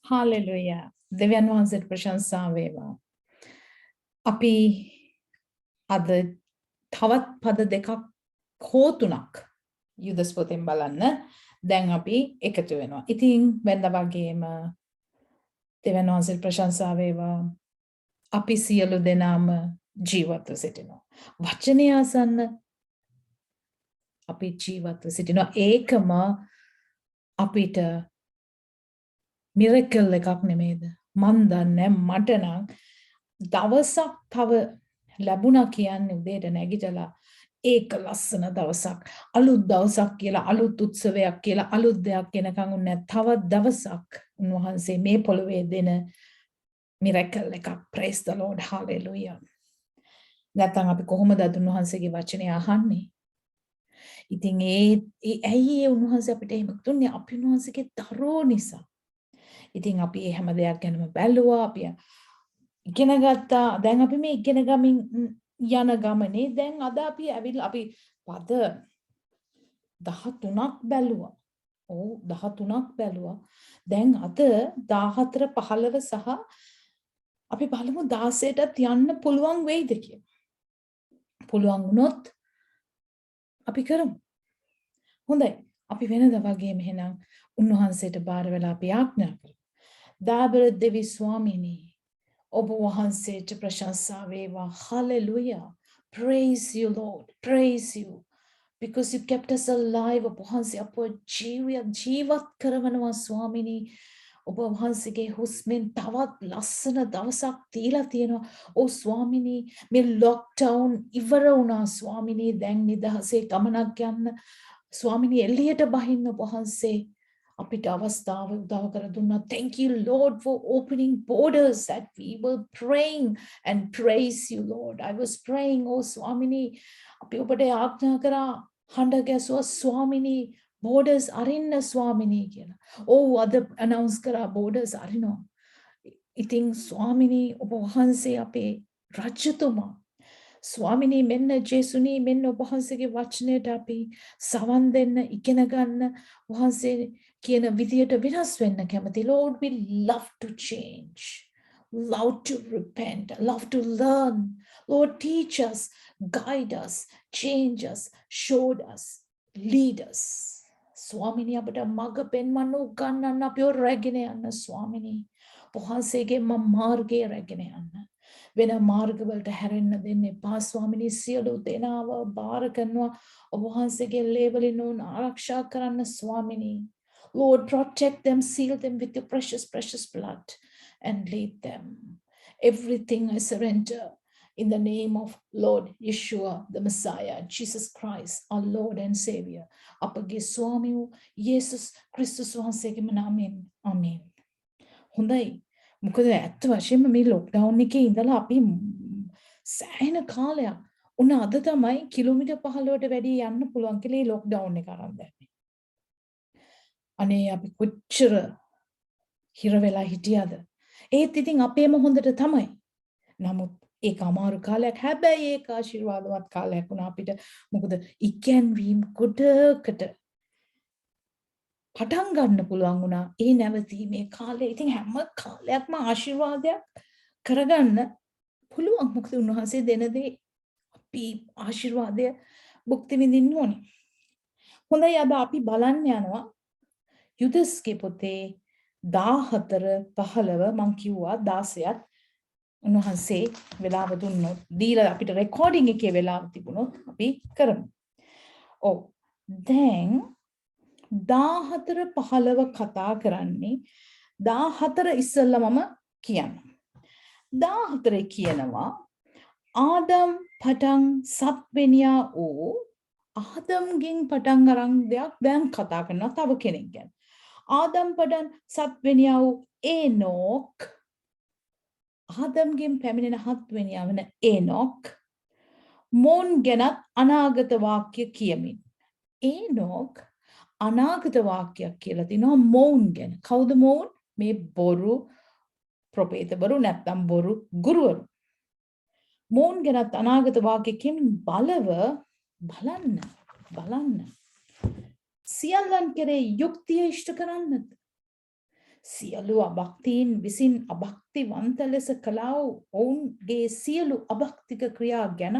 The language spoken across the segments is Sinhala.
Hallelujah. දෙවියන් වහන්සේට ප්‍රශංසා වේවා. අපි අද තවත් පද දෙකක් හෝ තුනක් යුදස් පොතෙන් බලන්න දැන් අපි එකතු වෙනවා. ඉතින් වෙනද වගේම දෙවියන් වහන්සේට ප්‍රශංසා වේවා. අපි සියලු දෙනාම ජීවත්ව සිටිනවා. වචනය අසන්න අපි ජීවත්ව සිටිනවා. ඒකම අපිට මිරකල් එකක් නෙමේද? මන් දන්නේ මට නම් දවසක් තව ලැබුණා කියන්නේ උදේට නැගිටලා ඒක ලස්සන දවසක් අලුත් දවසක් කියලා අලුත් උත්සවයක් කියලා අලුත් දෙයක් වෙනකන් උන්නේ තවත් දවසක් උන්වහන්සේ මේ පොළවේ දෙන මිරකල් එකක්. praise the lord hallelujah. නැත්නම් අපි කොහොමද උන්වහන්සේගේ වචනය අහන්නේ? ඉතින් ඇයි උන්වහන්සේ අපිට එහෙම දුන්නේ? අපි උන්වහන්සේගේ දරෝ නිසා. ඉතින් අපි මේ හැම දෙයක් ගැනම බැලුවා. අපි ඉගෙන ගත්තා. දැන් අපි මේ ඉගෙන ගමින් යන ගමනේ දැන් අද අපි ඇවිල්ලා අපි පද 13ක් බැලුවා. ඔව් 13ක් බැලුවා. දැන් අද 14 15 සහ අපි බලමු 16ටත් යන්න පුළුවන් වෙයිද කියලා. පුළුවන් වුණොත් අපි කරමු. හොඳයි. අපි වෙනද වගේම එහෙනම් උන්වහන්සේට බාර වෙලා අපි ආඥා කරමු. දාබර දෙවි ස්වාමීනි ඔබ වහන්සේට ප්‍රශංසා වේවා. Hallelujah. Praise you, Lord. Praise you. Because you kept us alive. ඔබ වහන්සේ අපව ජීවත් කරවනවා ස්වාමීනි. ඔබ වහන්සේගේ හුස්මෙන් තවත් ලස්සන දවසක් තියලා තියෙනවා. ඕ ස්වාමීනි මේ ලොක්ඩවුන් ඉවර වුණා ස්වාමීනි. දැන් නිදහසේ ගමනක් යන්න ස්වාමීනි එළියට බහින්න ඔබ වහන්සේ අපිට අවස්ථාව උදව් කර දුන්නා. Thank you Lord for opening borders that we were praying and praise you Lord. I was praying oh Swamini අපි ඔබට ආඥා කරා හඬ ගැසුවා ස්වාමිනී borders අරින්න ස්වාමිනී කියලා. ඔව් අද announce කරා borders අරිනවා. ඉතින් ස්වාමිනී ඔබ වහන්සේ අපේ රජතුමා ස්වාමිනී මෙන්න ජේසුනී මෙන්න ඔබ වහන්සේගේ වචනයට අපි සවන් දෙන්න ඉගෙන ගන්න වහන්සේ කියන විදියට වෙනස් වෙන්න කැමති. Lord, we love to change, love to repent, love to learn. Lord, teach us, guide us, change us, show us, lead us. ස්වාමිනී අපට මඟ පෙන්වන්න උගන්වන්න අපිව රැගෙන යන්න ස්වාමිනී. වහන්සේගේ මාර්ගයේ රැගෙන යන්න. වෙන මාර්ගවලට හැරෙන්න දෙන්න එපා ස්වාමිනී. සියලු දෙනාව බාර කරනවා ඔබ වහන්සේගේ ලේවලින් ආරක්ෂා කරන්න ස්වාමිනී. Lord, protect them, seal them with your precious, precious blood and lead them. Everything I surrender in the name of Lord Yeshua, the Messiah, Jesus Christ, our Lord and Savior. අපගේ ස්වාමී වූ යේසුස් ක්‍රිස්තුස් වහන්සේගේම නාමයෙන්. ආමේන්. හොඳයි. මොකද ඇත්ත වශයෙන්ම මේ ලොක්ඩවුන් එකේ ඉඳලා අපි සෑහෙන කාලයක් උන අද තමයි කිලෝමීටර් 15ට වැඩි යන්න පුළුවන් කියලා මේ ලොක්ඩවුන් එක අරන් දැම්මේ. අනේ අපි කොච්චර හිර වෙලා හිටියද? ඒත් ඉතින් අපේම හොඳට තමයි. නමුත් ඒක අමාරු කාලයක්. හැබැයි ඒක ආශිර්වාදවත් කාලයක් වුණා අපිට. මොකද ඉගැන්වීම් කොටකට පටන් ගන්න පුළුවන් වුණා ඒ නැවතීමේ කාලේ. ඉතින් හැම කාලයක්ම ආශිර්වාදයක් කරගන්න පුළුවන්. මොකද උන්වහන්සේ දෙන දේ අපි ආශිර්වාදය භුක්ති විඳින්න ඕනේ. හොඳයි අද අපි බලන්න යනවා යුදස්ගේ පොතේ 14 15 මං කිව්වා 16ත් උන්වහන්සේ වෙලාව දුන්නොත් දීලා අපිට රෙකෝඩින් එකේ වෙලාව තිබුණොත් අපි කරමු. ඔව් දැන් 14 15 කතා කරන්නේ 14 ඉස්සෙල්ලා මම කියන්නම්. 14 කියනවා ආදම් පටන් සත්වෙනියා වූ ආදම්ගෙන් පටන් අරන් දෙයක් දැන් කතා කරනවා තව කෙනෙක් ගැන. ආදම් පටන් සත්වෙනියා වූ ඒනෝක් ආදම්ගෙන් පැමිණෙන හත්වෙනියා වන ඒනෝක් මෝන් ගැනත් අනාගත වාක්‍ය කියමින්. ඒනෝක් අනාගත වාක්‍යයක් කියලා තිනවා මෝන් ගැන. කවුද මෝන්? මේ බොරු ප්‍රොපේතවරු නැත්නම් බොරු ගුරුවරු. මෝන් ගැනත් අනාගත වාක්‍ය කියමින් බලව බලන්න. සියල්ලන් කෙරේ යුක්තිය ඉෂ්ට කරන්නද? සියලු අභක්තීන් විසින් අභක්තිවන්ත ලෙස කළා වූ ඔවුන්ගේ සියලු අභක්තික ක්‍රියා ගැන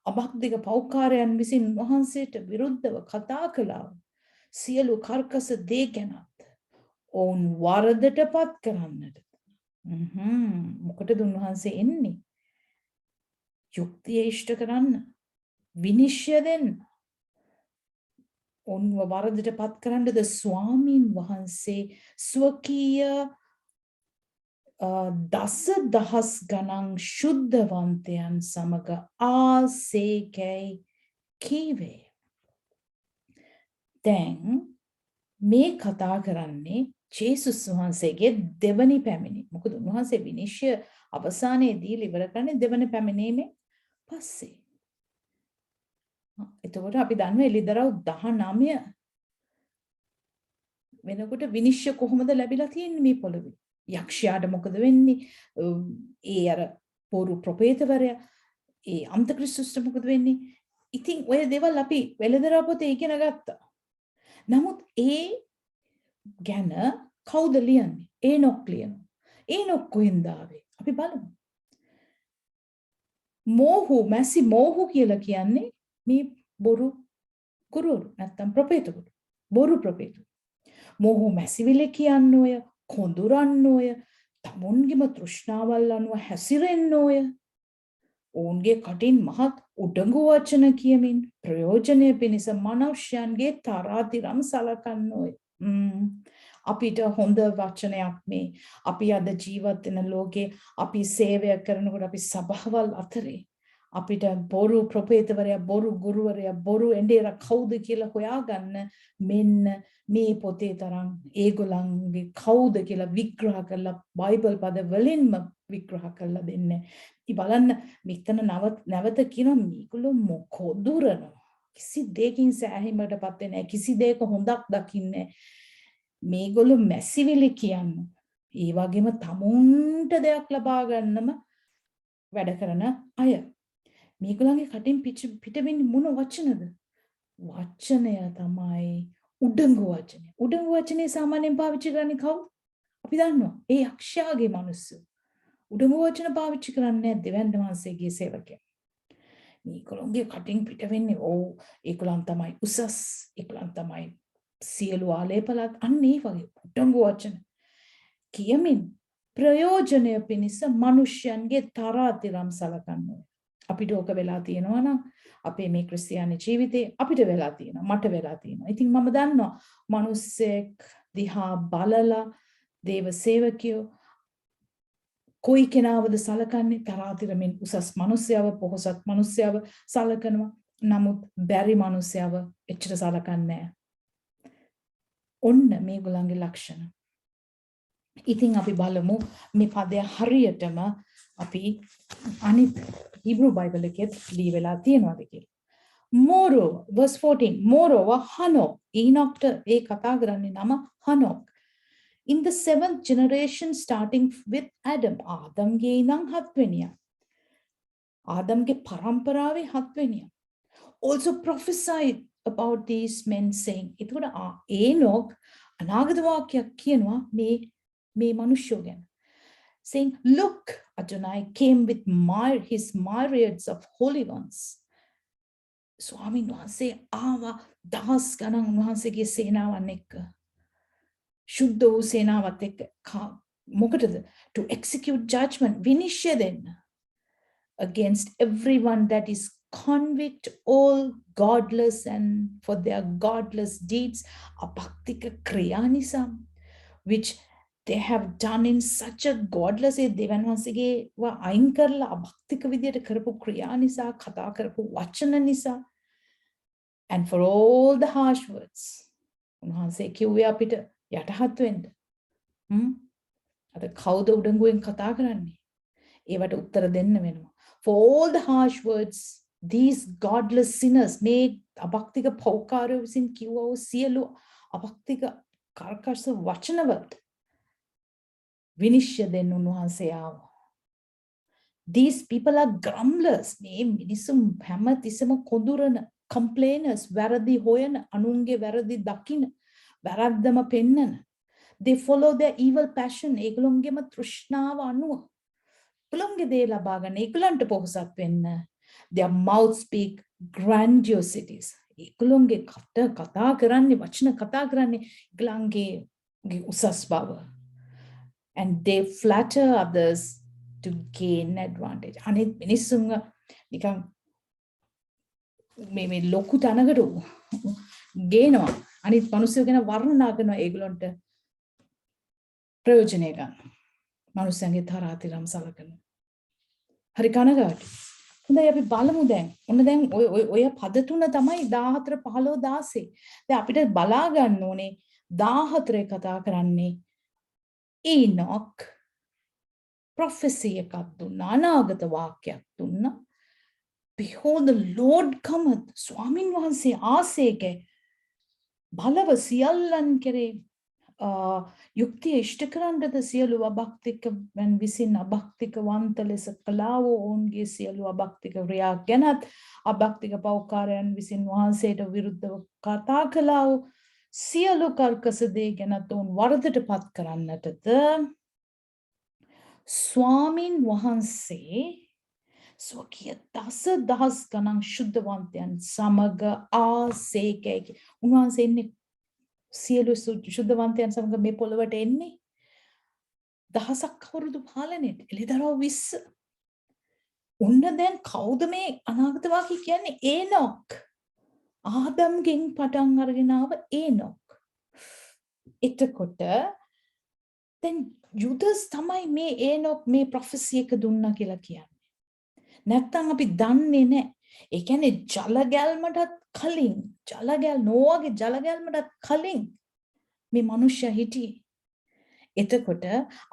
අභක්තික පෞකාරයන් විසින් වහන්සේට විරුද්ධව කතා කළා වූ සියලු කර්කස දේ ගැනත් ඔවුන් වරදටපත් කරන්නට මොකටද උන්වහන්සේ එන්නේ? යුක්තිය ඉෂ්ට කරන්න, විනිශ්චය දෙන්න, ඔවුන්ව වරදටපත් කරන්නද ස්වාමීන් වහන්සේ ස්වකීය දස දහස් ගණන් ශුද්ධවන්තයන් සමග ආසේකයි කීවේ. දැන් මේ කතා කරන්නේ ජේසුස් වහන්සේගේ දෙවනි පැමිණි. මොකද උන්වහන්සේ විනිශ්චය අවසානයේදී ඉවර කරන්නේ දෙවනි පැමිණීමේ පස්සේ. එතකොට අපි දන්නවා එළිදරව් 19 වෙනකොට විනිශ්චය කොහොමද ලැබිලා තියෙන්නේ මේ පොළොවේ? යක්ෂයාට මොකද වෙන්නේ? ඒ අර පොරු ප්‍රොපේතවරයා ඒ අන්තක්‍රිස්තුස්ට මොකද වෙන්නේ? ඉතින් ඔය දේවල් අපි වෙළඳරා පොතේ ඉගෙන ගත්තා. නමුත් ඒ ගැන කවුද ලියන්නේ? ඒනොක් ලියනවා. ඒනොක් කොහෙන්ද ආවේ? අපි බලමු. මැසි මෝහු කියලා කියන්නේ මේ බොරු ගුරුවරු නැත්තම් ප්‍රොපේතවරු. බොරු ප්‍රොපේතවරු. මෝහු මැසිවිලි කියන්නේ ඔය, කොඳුරන්න ඔය, තමුන්ගේම තෘෂ්ණාවල් අනුව හැසිරෙන්න ඔය. ඔවුන්ගේ කටින් මහත් උඩඟු වචන කියමින් ප්‍රයෝජනය පිණිස මනුෂ්‍යයන්ගේ තරාතිරම් සලකන්න ඔය. අපිට හොඳ වචනයක් මේ අපි අද ජීවත් වෙන ලෝකේ අපි සේවය කරනකොට අපි සභාවල් අතරේ අපිට බොරු ප්‍රොපේතවරයා, බොරු ගුරුවරයා, බොරු එඬේර කවුද කියලා හොයාගන්න මෙන්න මේ පොතේ තරම් ඒගොල්ලන්ගේ කවුද කියලා විග්‍රහ කරලා බයිබල් පද වලින්ම විග්‍රහ කරලා දෙන්නේ. ඉතින් බලන්න මෙතන නැවත කියන මේගොල්ලෝ මොකොදුරනවා. කිසි දෙයකින් සෑහීමකටපත් වෙන්නේ නැහැ. කිසි දෙයක හොඳක් දකින්නේ මේගොල්ලෝ මැසිවිලි කියන්නේ. ඒ වගේම තමුන්ට දෙයක් ලබා ගන්නම වැඩ කරන අය. මේගොල්ලන්ගේ කටින් පිටවෙන්නේ මොන වචනද? වචනය තමයි උඩඟු වචනය. උඩඟු වචනේ සාමාන්‍යයෙන් පාවිච්චි කරන්නේ කවුද? අපි දන්නවා. ඒ යක්ෂයාගේ මිනිස්සු. උඩඟු වචන පාවිච්චි කරන්නේ දෙවියන් වහන්සේගේ සේවකයන්. මේගොල්ලන්ගේ කටින් පිටවෙන්නේ ඒගොල්ලන් තමයි උසස්. ඒගොල්ලන් තමයි සියලු ආලේපලත් අන්න ඒ වගේ උඩඟු වචන කියමින් ප්‍රයෝජනය පිණිස මනුෂ්‍යයන්ගේ තරාතිරම් සලකන්නේ. අපිට ඕක වෙලා තියෙනවා නම් අපේ මේ ක්‍රිස්තියානි ජීවිතේ අපිට වෙලා තියෙනවා, මට වෙලා තියෙනවා. ඉතින් මම දන්නවා මිනිස්සෙක් දිහා බලලා දේව සේවකයෝ කොයි කෙනාවද සලකන්නේ? තරාතිරමින් උසස් මිනිස්සයව, පොහොසත් මිනිස්සයව සලකනවා. නමුත් බැරි මිනිස්සයව එච්චර සලකන්නේ නැහැ. ඔන්න මේගොල්ලන්ගේ ලක්ෂණ. ඉතින් අපි බලමු මේ පදය හරියටම අපි අනිත් Hebrew Bible එකේ ලියවිලා තියෙනවද කියලා. Moreover, verse 14, moreover, Hanok, Enoch ඒ කතා කරන්නේ නම Hanok. In the 7th generation starting with Adam, ආදම්ගේ ඉඳන් 7 වෙනියා. ආදම්ගේ පරම්පරාවේ 7 වෙනියා. Also prophesied about these men saying, එතකොට ඒනොක් අනාගත වාක්‍යයක් කියනවා මේ මිනිස්සු ගැන. Saying, look, Adonai came with his myriads of holy ones. ස්වාමීන් වහන්සේ ආවා දහස් ගණන් උන්වහන්සේගේ සේනාවන් එක්ක. ශුද්ධ වූ සේනාවත් එක්ක මොකටද? To execute judgment, විනිශ්චය දෙන්න. Against everyone that is convict all godless and for their godless deeds, අභක්තික ක්‍රියා නිසා, which they have done in such a godless දෙවන් වහන්සේගේ අයින් කරලා අභක්තික විදියට කරපු ක්‍රියා නිසා, කතා කරපු වචන නිසා, and for all the harsh words. උන්වහන්සේ කිව්වේ අපිට යටහත් වෙන්න. අද කවුද උඩඟුවෙන් කතා කරන්නේ? ඒවට උත්තර දෙන්න වෙනවා. For all the harsh words, these godless sinners, මේ අභක්තික පෞකාරයෝ විසින් කිව්වෝ සියලු අභක්තික කර්කශ වචනවලට විනිශ්චය දෙන්න උන්වහන්සේ ආවා. These people are grumblers. මේ මිනිස්සු හැමතිස්සම කොඳුරන, complainers, වැරදි හොයන, අනුන්ගේ වැරදි දකින, වැරද්දම පෙන්නන. They follow their evil passion. ඒගොල්ලොන්ගේම තෘෂ්ණාව අනුව ඒගොල්ලොන්ගේ දේ ලබා ගන්න. ඒගොල්ලන්ට පොහොසත් වෙන්න. Their mouth speak grandiosities. ඒගොල්ලොන්ගේ කතා කරන්නේ වචන කතා කරන්නේ ඒගොල්ලන්ගේ උසස් බව. And they flatter others to gain advantage. අනිත් මිනිස්සුන්ව නිකන් මේ ලොකු තැනකට ගේනවා. අනිත් මිනිස්සු ගැන වර්ණනා කරනවා ඒගොල්ලන්ට ප්‍රයෝජනය ගන්න. මිනිස්සුන්ගේ තරාතිරම් සලකන. හරි කනගාටුයි. හොඳයි අපි බලමු දැන්. ඔන්න දැන් ඔය පද තුන තමයි 14 15 16. දැන් අපිට බලා ගන්න ඕනේ 14 කතා කරන්නේ ඊනොක් prophecy එකක් දුන්නා. අනාගත වාක්‍යයක් දුන්නා. Behold, the Lord cometh. ස්වාමින් වහන්සේ ආසේක බලව සියල්ලන් කෙරේ යුක්තිය ඉෂ්ට කරන්නද සියලු අභක්තිකයන් විසින් අභක්තික වන්ත ලෙස කළා වූ ඔවුන්ගේ සියලු අභක්තික ක්‍රියා ගැනත් අභක්තික පෞකාරයන් විසින් වහන්සේට විරුද්ධව කතා කළා වූ සියලු කර්කස දේ ගැනත් ඔවුන් වරදට පත් කරන්නටද ස්වාමින් වහන්සේ ස්වකීය දහස් ගණන් ශුද්ධවන්තයන් සමග ආසේකයි. උන්වහන්සේ ඉන්නේ සියලු ශුද්ධවන්තයන් සමග මේ පොළවට එන්නේ දහසක් අවුරුදු පාලනයට එළිදරව් 20. ඔන්න දැන් කවුද මේ අනාගත වාක්‍ය කියන්නේ? ඒනොක්. ආදම්ගෙන් පටන් අරගෙන ආව ඒනොක්. එතකොට දැන් යුදස් තමයි මේ ඒනොක් මේ ප්‍රොෆෙසි එක දුන්නා කියලා කියන්නේ. නැත්තම් අපි දන්නේ නැහැ. ඒ කියන්නේ ජලගැල්මටත් කලින් නෝවාගේ ජලගැල්මටත් කලින් මේ මිනිස්සයා හිටියේ. එතකොට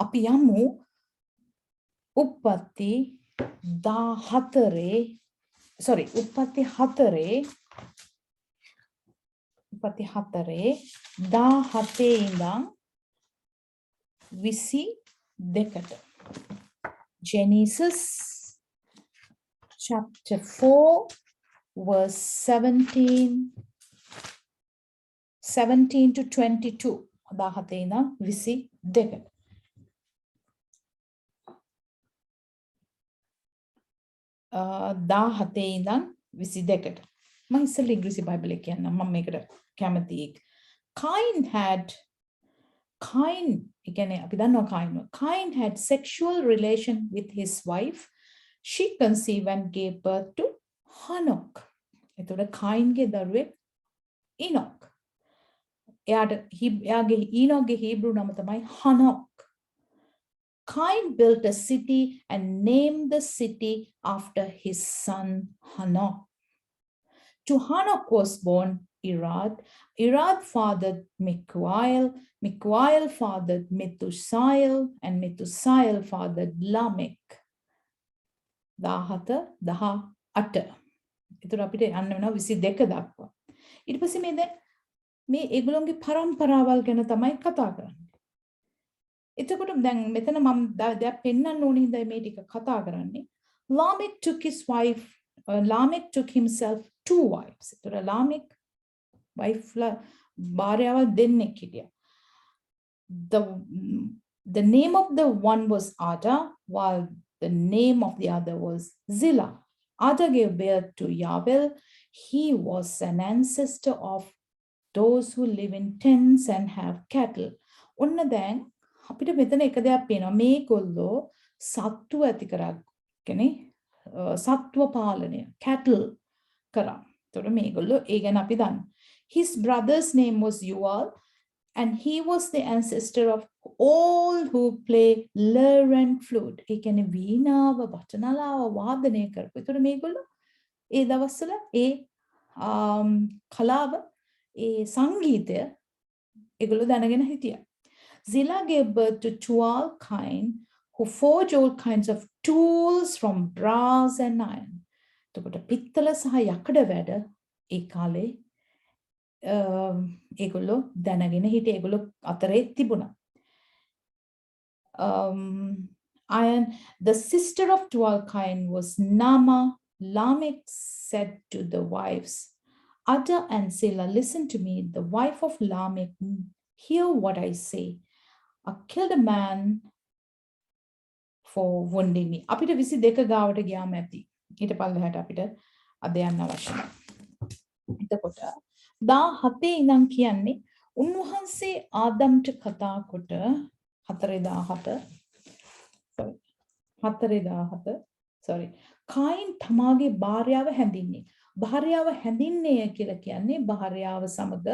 අපි යමු උප්පත්ති 4 17 ඉඳන් 22ට. Genesis chapter 4 verse 17 to 22. 17 ඉඳන් 22ට. දාහතේ ඉඳන් 22ට. මම ඉස්සෙල්ලා ඉංග්‍රීසි බයිබලේ කියන්නම්. මම මේකට කැමතියි. Cain again අපි දන්නවා Cain had sexual relation with his wife. She conceived and gave birth to Hanok. එතකොට Cainගේ දරුවෙක් Enoch. එයාගේ Enochගේ Hebrew නම තමයි Hanok. Cain built a city and named the city after his son Hanok. To Hanok was born Irad. Irad fathered Mikuel. Mikuel fathered Methusael, and Methusael fathered Lamech. 17 18. ඒතර අපිට යන්න වෙනවා 22 දක්වා. ඊට පස්සේ මේ ඒගොල්ලෝගේ පරම්පරාවල් ගැන තමයි කතා කරන්නේ. එතකොට දැන් මෙතන මම දැන් පෙන්වන්න ඕනේ හින්දා මේ ටික කතා කරන්නේ. Lamech took himself 2 wives. ඒතර Lamech wife භාර්යාවල් දෙන්නෙක් හිටියා. The name of the one was Ada, while the name of the other was Zillah. Ada gave birth to Yabel. He was an ancestor of those who live in tents and have cattle. ඔන්න දැන් අපිට මෙතන එක දෙයක් පේනවා. මේගොල්ලෝ සත්තු ඇති කරගෙන සත්ව පාලනය cattle කරා. ඒතකොට මේගොල්ලෝ ඒ ගැන අපි දන්නවා. His brother's name was Yuval, and he was the ancestor of all who play lyre and flute. ඒ කියන්නේ වීණාව, බටනලාව වාදනය කරපු. ඒතකොට මේගොල්ලෝ ඒ දවස්වල ඒ කලාව, ඒ සංගීතය ඒගොල්ලෝ දැනගෙන හිටියා. Zillah gave birth to Tual Cain, who forged all kinds of tools from brass and iron. එතකොට පිත්තල සහ යකඩ වැඩ ඒ කාලේ ඒගොල්ලෝ දැනගෙන හිටියේ. ඒගොල්ලෝ අතරේ තිබුණා. Iron. The sister of Tual Cain was Nama. Lamech said to the wives, Ada and Zillah, listen to me. The wife of Lamech, hear what I say. I killed a man for wounding me. අපිට 22 ගාවට ගියාම ඇති. ඊට පල්ලෙහාට අපිට අද යන්න අවශ්‍ය නැහැ. එතකොට 17 ඉඳන් කියන්නේ උන්වහන්සේ ආදම්ට කතා කොට 4:17 sorry කයින් තමාගේ භාර්යාව හැඳින්නේ. භාර්යාව හැඳින්නේ කියලා කියන්නේ භාර්යාව සමග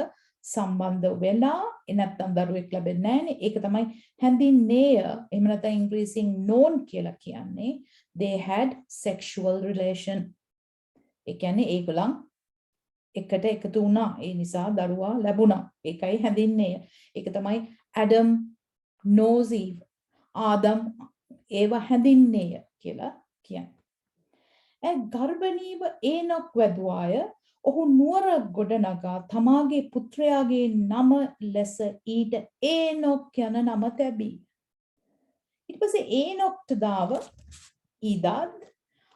සම්බන්ධ වෙලා නැත්නම් දරුවෙක් ලැබෙන්නේ නැහනේ. ඒක තමයි හැඳින්නේය. එහෙම නැත්නම් ඉංග්‍රීසියෙන් known කියලා කියන්නේ they had sexual relation. ඒ කියන්නේ ඒගොල්ලන් එකට එකතු වුණා. ඒ නිසා දරුවා ලැබුණා. ඒකයි හැඳින්නේය. ඒක තමයි Adam knows Eve. ආදම් ඒව හැඳින්නේය කියලා කියන්නේ. ගර්භණීව ඒනොක් වැදුවාය. ඔහු නුවර ගොඩනගා තමාගේ පුත්‍රයාගේ නම ලෙස ඊට ඒනොක් යන නම තැබී. ඊට පස්සේ ඒනොක්ට දාව ඊදාද්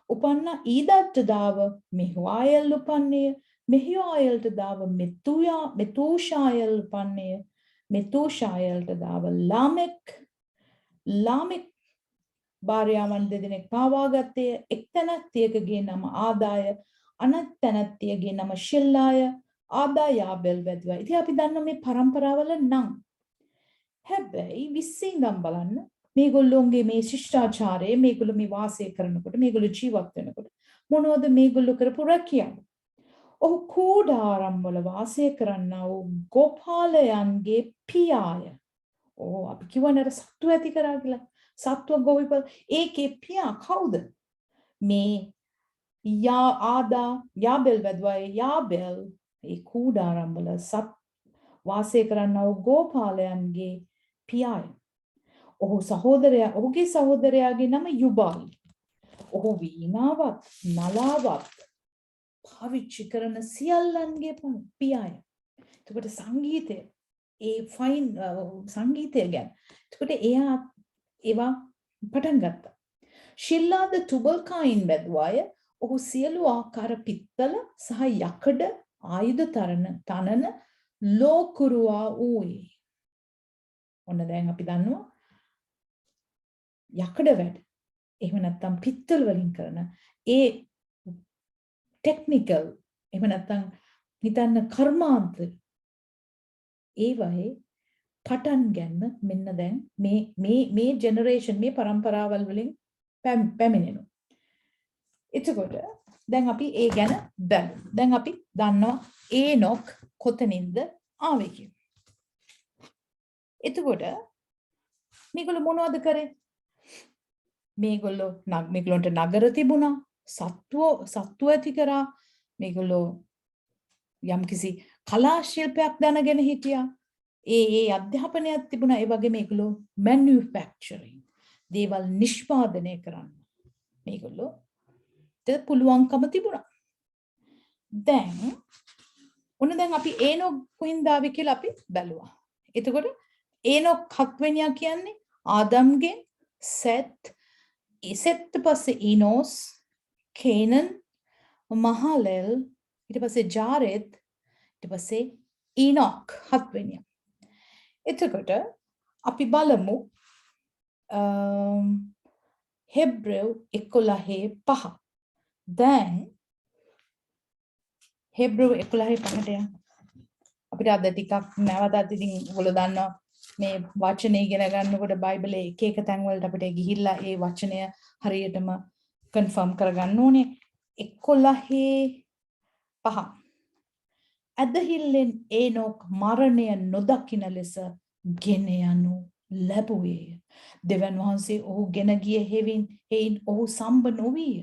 උපන්න ඊදාද්ට දාව මෙහුආයල් උපන්නේය. මෙහුආයල්ට දාව මෙතූෂායල් උපන්නේය. මෙතූෂායල්ට දාව ලාමෙක් භාර්යාවන් දෙදෙනෙක් පාවාගත්තේ. එක් තැනැත්තියකගේ නම ආදාය, අනෙක් තැනැත්තියගේ නම ශිල්ලාය. ආදා යාබෙල් වැදුවා. ඉතින් අපි දන්න මේ පරම්පරාවල නම්. හැබැයි 20 ඉඳන් බලන්න මේගොල්ලෝගේ මේ ශිෂ්ටාචාරයේ මේගොල්ලෝ මේ වාසය කරනකොට මේගොල්ලෝ ජීවත් වෙනකොට මොනවද මේගොල්ලෝ කරපු රැකියාව? ඔහු කූඩාරම් වල වාසය කරන්නා වූ ගෝපාලයන්ගේ පියාය. අපි කියවනර සත්තු ඇති කරා කියලා. සත්ව ගෝවිපල් ඒකේ පියා කවුද? මේ ආදා යාබෙල් වැදුවායේ යාබෙල් ඒ කූඩාරම් වල වාසය කරන්නා වූ ගෝපාලයන්ගේ පියාය. ඔහුගේ සහෝදරයාගේ නම යුබාල්. ඔහු වීණාවත් නලාවත් පාවිච්චි කරන සියල්ලන්ගේ පියාය. එතකොට සංගීතය ඒ ෆයින් සංගීතය ගැන. එතකොට එයා ඒවා පටන් ගත්තා. ශිල්ලාද තුබල්කායින් වැදුවාය. ඔහු සියලු ආකාර පිත්තල සහ යකඩ ආයුධ තනන ලෝකුරුවා වූයේ. ඔන්න දැන් අපි දන්නවා යකඩ වැඩ. එහෙම නැත්නම් පිත්තල වලින් කරන ඒ ටෙක්නිකල් එහෙම නැත්නම් හිතන්න කර්මාන්ත ඒ වගේ පටන් ගන්න මෙන්න දැන් මේ ජෙනරේෂන් මේ පරම්පරාවල් වලින් පැමිණෙනවා. එතකොට දැන් අපි ඒ ගැන බලමු. දැන් අපි දන්නවා ඒනොක් කොතනින්ද ආවේ කියලා. එතකොට මේගොල්ලෝ මොනවද කරේ? මේගොල්ලන්ට නගර තිබුණා. සත්තු ඇති කරා. මේගොල්ලෝ යම්කිසි කලා ශිල්පයක් දැනගෙන හිටියා. ඒ අධ්‍යාපනයක් තිබුණා. ඒ වගේ මේගොල්ලෝ මැනුෆැක්චරින් දේවල් නිෂ්පාදනය කරන්න මේගොල්ලෝ පුළුවන්කම තිබුණා. දැන් අපි ඒනොක් කොහින්ද ආවේ කියලා අපි බැලුවා. එතකොට ඒනොක් 7 වෙනියා කියන්නේ ආදම්ගෙන් සෙත්, සෙත් පස්සේ ඊනෝස්, කේනන්, මහලෙල්, ඊට පස්සේ ජාරෙත්, ඊට පස්සේ ඊනොක් 7 වෙනියා. එතකොට අපි බලමු හෙබ්‍රෙව් 11:5. දැන් හෙබ්‍රෙව් 11:5ට යන්න. අපිට අද ටිකක් නැවතත් ඉතින් ඔයගොල්ලෝ දන්නවා මේ වචන ඉගෙන ගන්නකොට බයිබලයේ එක තැන් වලට අපිට ගිහිල්ලා ඒ වචනය හරියටම කන්ෆර්ම් කරගන්න ඕනේ. 11:5. ඇදහිල්ලෙන් ඒනොක් මරණය නොදකින ලෙස ගෙන යනු ලැබුවේ. දෙවන් වහන්සේ ඔහු ගෙන ගිය හේයින් ඔහු සම්බ නොවිය.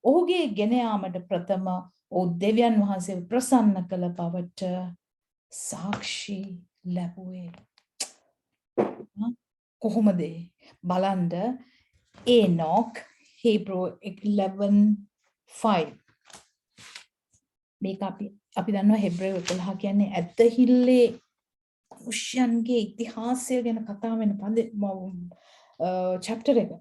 ඔහුගේ ගෙන යාමට ප්‍රථම ඔහු දෙවියන් වහන්සේ ප්‍රසන්න කළ බවට සාක්ෂි ලැබුවේ. කොහොමද බලන්න ඒනොක් Hebrew 11:5 මේක අපි දන්නවා හෙබ්‍රේව 11 කියන්නේ ඇදහිල්ලේ මනුෂ්‍යයන්ගේ ඉතිහාසය ගැන කතා වෙන chapter එක.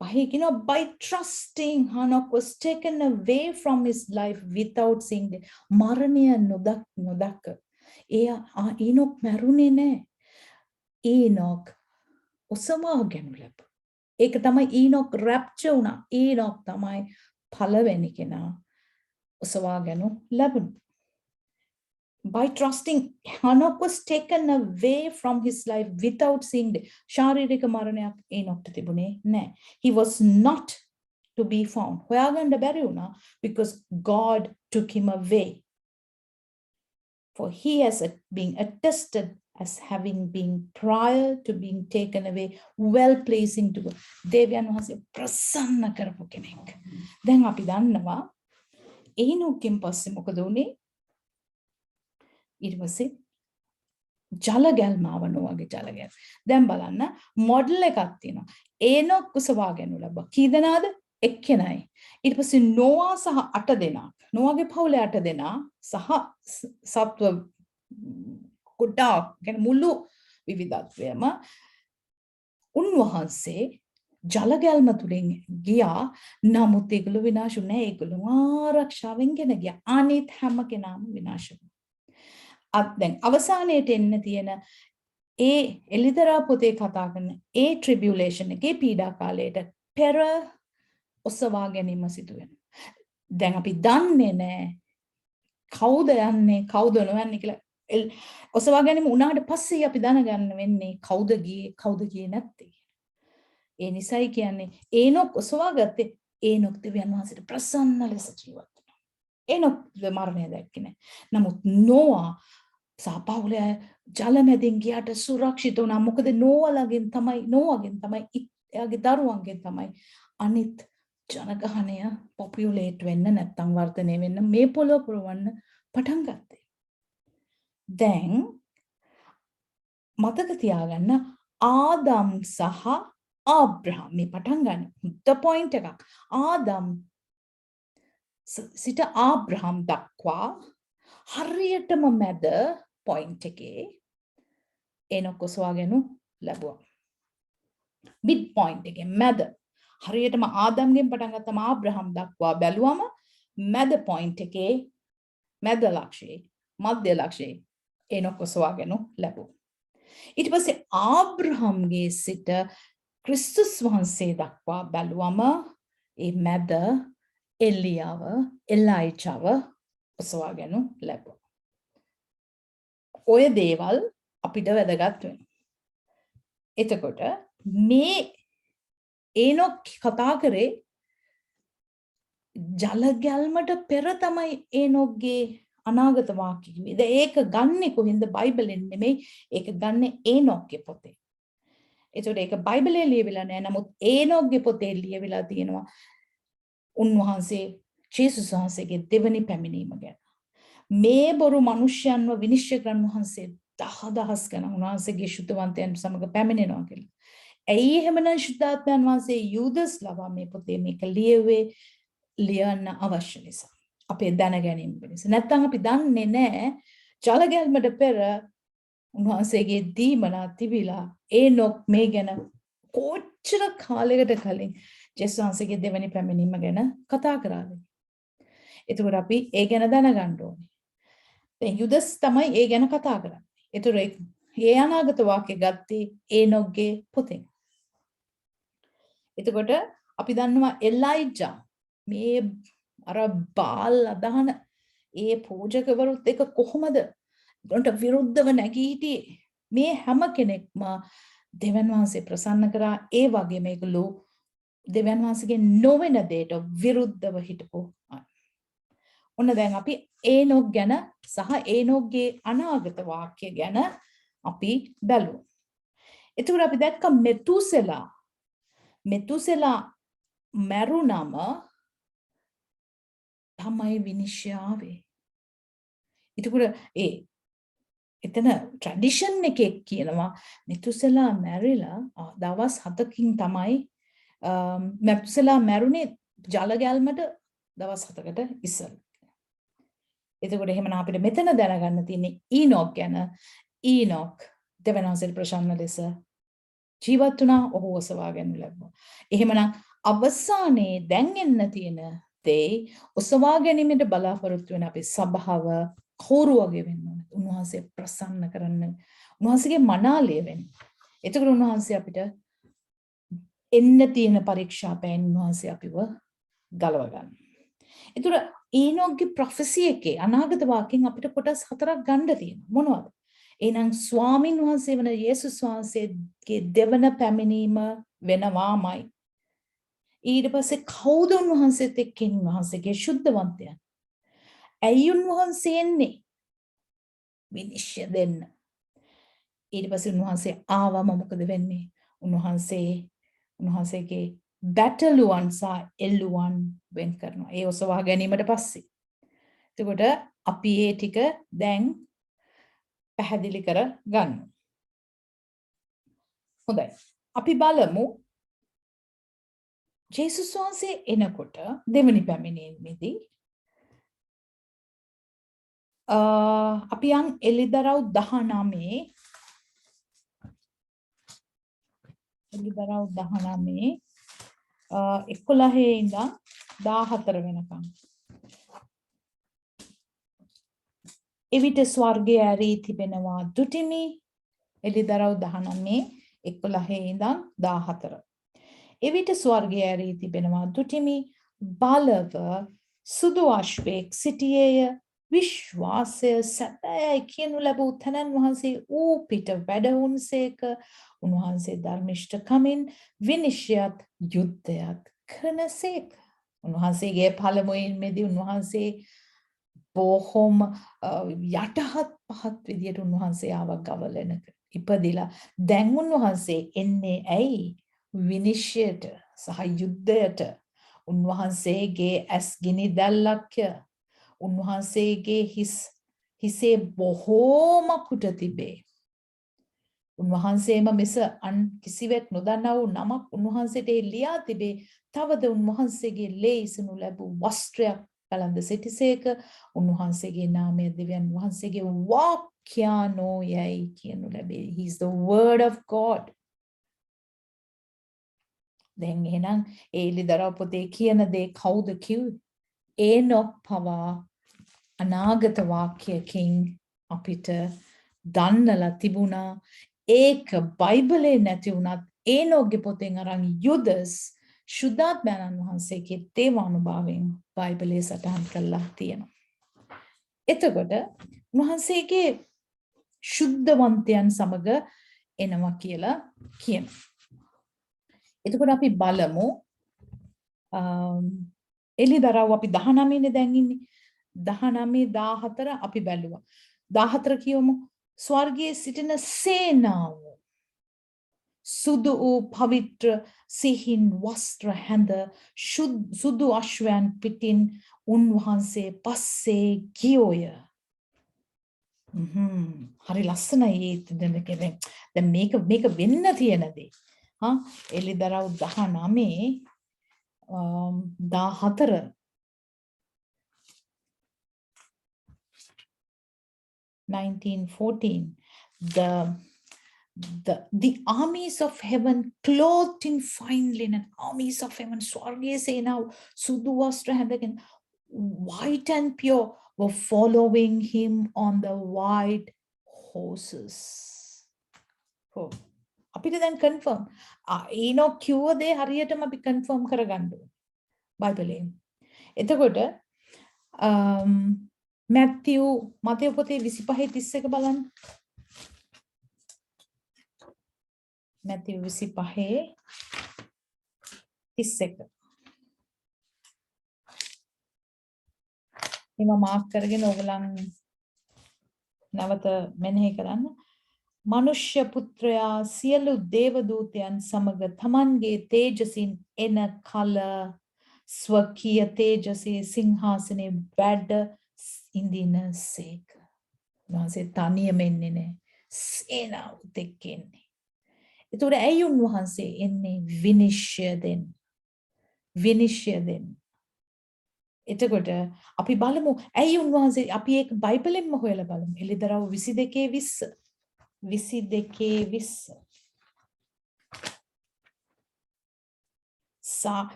පහේ කියනවා by trusting Hanok was taken away from his life without seeing the මරණය නොදක. ඒනොක් මැරුණේ නැහැ. ඊනොක් ඔසවා ගනු ලැබ. ඒක තමයි ඊනොක් රැප්චර් වුණා. ඊනොක් තමයි පළවෙනි කෙනා ඔසවා ගනු ලැබුණු. By trusting, Hanok was taken away from his life without seeing the ශාරීරික මරණයක් ඊනොක්ට තිබුණේ නැහැ. He was not to be found. හොයාගන්න බැරි වුණා because God took him away. For he has been attested as having been prior to being taken away, well pleasing to God. දෙවියන් වහන්සේ ප්‍රසන්න කරපු කෙනෙක්. දැන් අපි දන්නවා ඊනොක්ගෙන් පස්සේ මොකද වුනේ? ඊට පස්සේ ජල ගැල්මාව නොවගේ ජල ගැල්. දැන් බලන්න මොඩල් එකක් තියෙනවා. ඒනොක් උසවා ගනු ලැබුවා. කී දෙනාද? එක්කෙනයි. ඊට පස්සේ නොවා සහ 8 දෙනා. නොවාගේ පවුලේ 8 දෙනා සහ සත්ව ගොඩාක් කියන්නේ මුළු විවිධත්වයම උන්වහන්සේ ජල ගැල්ම තුලින් ගියා. නමුත් ඒගොල්ලෝ විනාශ වුණේ. ඒගොල්ලෝ ආරක්ෂාවෙන් ගෙන ගියා. අනිත් හැම කෙනාම විනාශ වුණා. දැන් අවසානයේට එන්න තියෙන ඒ එලිදරා පොතේ කතා කරන ඒ ට්‍රිබියුලේෂන් එකේ පීඩා කාලයට පෙර ඔසවා ගැනීම සිදු වෙනවා. දැන් අපි දන්නේ නැහැ කවුද යන්නේ කවුද නොයන්නේ කියලා. ඔසවා ගැනීම උනාට පස්සේ අපි දැනගන්න වෙන්නේ කවුද ගියේ නැත්තේ. ඒ නිසයි කියන්නේ ඒනොක් ඔසවා ගත්තේ ඒනොක් දෙවියන් වහන්සේට ප්‍රසන්න ලෙස ජීවත් වුණා. ඒනොක් මරණය දැක්කේ නැහැ. නමුත් නොවා සාපවුල ජල මැදින් ගියාට සුරක්ෂිත වුණා. මොකද නොවාගෙන් තමයි එයාගේ දරුවන්ගෙන් තමයි අනිත් ජනගහනය පොපියුලේට් වෙන්න නැත්තම් වර්ධනය වෙන්න මේ පොළොව පුරවන්න පටන් ගත්තේ. දැන් මතක තියාගන්න ආදම් සහ ආබ්‍රහම් මේ පටන් ගන්න. the point එකක්. ආදම් සිට ආබ්‍රහම් දක්වා හරියටම මැද පොයින්ට් එකේ ඒනොක් ඔසවා ගනු ලැබුවා. මිඩ් පොයින්ට් එකේ මැද හරියටම ආදම්ගෙන් පටන් ගත්තම ආබ්‍රහම් දක්වා බැලුවම මැද පොයින්ට් එකේ මැද ලක්ෂයේ මධ්‍ය ලක්ෂයේ ඒනොක් ඔසවා ගනු ලැබුවා. ඊට පස්සේ ආබ්‍රහම්ගේ සිට ක්‍රිස්තුස් වහන්සේ දක්වා බැලුවම ඒ මැද එලියාව එලයිජාව ඔසවා ගනු ලැබුවා. ඔය දේවල් අපිට වැදගත් වෙනවා. එතකොට මේ ඒනොක් කතා කරේ ජල ගැල්මට පෙර තමයි ඒනොක්ගේ අනාගත වාක්‍ය කිව්වේ. දැන් ඒක ගන්නෙ කොහෙන්ද? බයිබලෙන් නෙමෙයි. ඒක ගන්නෙ ඒනොක්ගේ පොතේ. ඒතකොට ඒක බයිබලයේ ලියවිලා නැහැ. නමුත් ඒනොක්ගේ පොතේ ලියවිලා තියෙනවා උන්වහන්සේ ජේසුස් වහන්සේගේ දෙවනි පැමිණීම ගැන. මේ බොරු මිනිස්යන්ව විනිශ්චය කරන වහන්සේ දහදහස් ගණන් උන්වහන්සේගේ ශුද්ධවන්තයන් සමග පැමිණෙනවා කියලා. ඇයි එහෙමනම් ශුද්ධාත්මයන් වහන්සේ යූදස් ලවා මේ පොතේ මේක ලියන්න අවශ්‍ය නිසා. අපේ දැන ගැනීම වෙනස. නැත්තම් අපි දන්නේ නැහැ ජල ගැල්මට පෙර උන්වහන්සේගේ දීමනා තිබිලා ඒනොක් මේ ගැන කොච්චර කාලයකට කලින් ජේසුස් වහන්සේගේ දෙවනි පැමිණීම ගැන කතා කරාද? එතකොට අපි ඒ ගැන දැනගන්න ඕනේ. දැන් යුදස් තමයි ඒ ගැන කතා කරන්නේ. එතකොට ඒ අනාගත වාක්‍ය ගත්තේ ඒනොක්ගේ පොතෙන්. එතකොට අපි දන්නවා එලයිජා මේ අර බාල් අදහන ඒ පූජකවරුත් එක කොහොමද උන්ට විරුද්ධව නැගී හිටියේ? මේ හැම කෙනෙක්ම දෙවියන් වහන්සේ ප්‍රසන්න කරා. ඒ වගේ මේගොල්ලෝ දෙවියන් වහන්සේගේ නොවන දෙයට විරුද්ධව හිටපු අය. ඔන්න දැන් අපි ඒනොක් ගැන සහ ඒනොක්ගේ අනාගත වාක්‍ය ගැන අපි බැලුවා. එතකොට අපි දැක්ක මෙතුසෙලා මරුණම තමයි විනිශ්චය ආවේ. එතකොට එතන ට්‍රැඩිෂන් එකේ කියනවා මෙතුසෙලා මැරිලා දවස් 7කින් තමයි මෙතුසෙලා මැරුණේ ජල ගැල්මට දවස් 7කට ඉස්සෙල්ලා. එතකොට එහෙමනම් අපිට මෙතන දැනගන්න තියෙන්නේ ඊනොක් ගැන. ඊනොක් දෙවනසෙල් ප්‍රසන්න ලෙස ජීවත් වුණා. ඔහු ඔසවා ගන්න ලැබුවා. එහෙමනම් අවසානයේ දැන් එන්න තියෙන දේ ඔසවා ගැනීමට බලාපොරොත්තු වෙන අපේ සභාව කවුරු වගේ වෙන්න ඕනද? උන්වහන්සේ ප්‍රසන්න කරන්න, උන්වහන්සේගේ මනාලය වෙන්න. එතකොට උන්වහන්සේ අපිට එන්න තියෙන පරීක්ෂා පෑන් උන්වහන්සේ අපිව ගලව ගන්න. ඒතර ඊනොක්ගේ ප්‍රොෆෙසි එකේ අනාගත වාක්‍යයෙන් අපිට කොටස් 4ක් ගන්න තියෙනවා. මොනවද? එහෙනම් ස්වාමින් වහන්සේ වන යේසුස් වහන්සේගේ දෙවන පැමිණීම වෙනවාමයි. ඊට පස්සේ කවුද උන්වහන්සේත් එක්ක උන්වහන්සේගේ ශුද්ධවන්තයන්? ඇයි උන්වහන්සේ එන්නේ? විනිශ්චය දෙන්න. ඊට පස්සේ උන්වහන්සේ ආවම මොකද වෙන්නේ? උන්වහන්සේගේ බැටළුවන් සහ එළුවන් වෙන් කරනවා. ඒ ඔසවා ගැනීමට පස්සේ. එතකොට අපි ඒ ටික දැන් පැහැදිලි කර ගන්න. හොඳයි. අපි බලමු ජේසුස් වහන්සේ එනකොට දෙවනි පැමිණීමේදී අපි යන් එළිදරව් 19 එළිදරව් 19 11 ඉඳන් 14 වෙනකම්. එවිට ස්වර්ගයේ ඇරී තිබෙනවා දුටිමි. එළිදරව් 19 11 ඉඳන් 14. එවිට ස්වර්ගයේ ඇරී තිබෙනවා දුටිමි. බලව සුදු අශ්වයෙක් සිටියේය. විශ්වාසය සැබෑයි කියනු ලැබූ තැනන් වහන්සේ ඌ පිට වැඩවුන්සේක. උන්වහන්සේ ධර්මිෂ්ඨකමින් විනිශ්චයත් යුද්ධයත් කරනසේක. උන්වහන්සේගේ පළමුවෙන්මේදී උන්වහන්සේ බොහොම යටහත් පහත් විදියට උන්වහන්සේ ආව ගවලනක ඉපදිලා දැන් උන්වහන්සේ එන්නේ ඇයි? විනිශ්චයට සහ යුද්ධයට. උන්වහන්සේගේ ඇස් ගිනි දැල්ලක්ය. උන්වහන්සේගේ හිසේ බොහෝම කුට තිබේ. උන්වහන්සේම මිස අන් කිසිවෙක් නොදන්නා වූ නමක් උන්වහන්සේට ලියා තිබේ. තවද උන්වහන්සේගේ ලේසිනු ලැබූ වස්ත්‍රයක් කලඳ සිටිසේක. උන්වහන්සේගේ නාමය දෙවියන් වහන්සේගේ වාක්‍යානෝ යයි කියනු ලැබේ. He is the word of God. දැන් එහෙනම් ඒ එළිදරව් පොතේ කියන දේ කවුද කිව්වේ? ඒනොක් පවා අනාගත වාක්‍යයකින් අපිට දන්නලා තිබුණා. ඒක බයිබලේ නැති වුණත් ඒනොක්ගේ පොතෙන් අරන් යුදස් ශුද්ධාත්මයන් වහන්සේගේ දේවානුභාවයෙන් බයිබලයේ සටහන් කරලා තියෙනවා. එතකොට උන්වහන්සේගේ ශුද්ධවන්තයන් සමග එනවා කියලා කියනවා. එතකොට අපි බලමු එළිදරව් අපි 19 නේ දැන් ඉන්නේ. 19 14 අපි බැලුවා. 14 කියමු. ස්වර්ගයේ සිටින සේනාව සුදු වූ පවිත්‍ර සිහින් වස්ත්‍ර හැඳ සුදු අශ්වයන් පිටින් උන්වහන්සේ පස්සේ ගියෝය. හරි ලස්සනයි දැන් මේක වෙන්න තියෙන දේ. එළිදරව් 19 14 1914 the armies of heaven clothed in fine linen, armies of heaven ස්වර්ගයේ සේනාව සුදු වස්ත්‍ර හැඳගෙන white and pure were following him on the white horses. අපිට දැන් confirm ඊනොක් කිව්ව දේ හරියටම අපි confirm කරගන්න ඕනේ බයිබලයෙන්. එතකොට මතේ පොතේ 25:31 බලන්න. මැතිව් 25:31. එම මාක් කරගෙන ඔයගලන් නැවත මෙනෙහි කරන්න. මනුෂ්‍ය පුත්‍රයා සියලු දේවදූතයන් සමග තමන්ගේ තේජසින් එන කල ස්වකීය තේජසේ සිංහාසනේ වැඩ ඉඳිනසේක. උන්වහන්සේ තනියම එන්නේ නැහැ. සේනාවත් එක්ක එන්නේ. ඒතකොට ඇයි උන්වහන්සේ එන්නේ? විනිශ්චය දෙන්න. විනිශ්චය දෙන්න. එතකොට අපි බලමු ඇයි උන්වහන්සේ අපි ඒක බයිබලෙන්ම හොයලා බලමු. එළිදරව් 22:20 22:20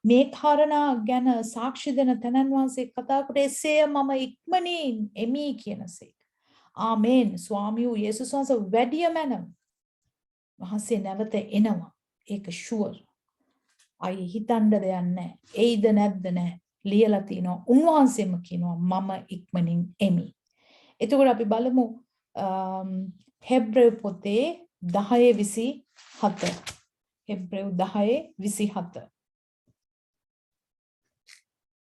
මේ කාරණා ගැන සාක්ෂි දෙන තැනන් වහන්සේ කතා කොට එසේ මම ඉක්මනින් එමි කියනසේක. ආමේන්. ස්වාමී වූ යේසුස් වහන්සේ වැඩිය මැනව. වහන්සේ නැවත එනවා. ඒක ෂුවර්. අය හිතන්න දෙයක් නැහැ. එයිද නැද්ද නැහැ. ලියලා තිනවා. උන්වහන්සේම කියනවා මම ඉක්මනින් එමි. එතකොට අපි බලමු හෙබ්‍රෙව් පොතේ 10:27. හෙබ්‍රෙව් 10:27.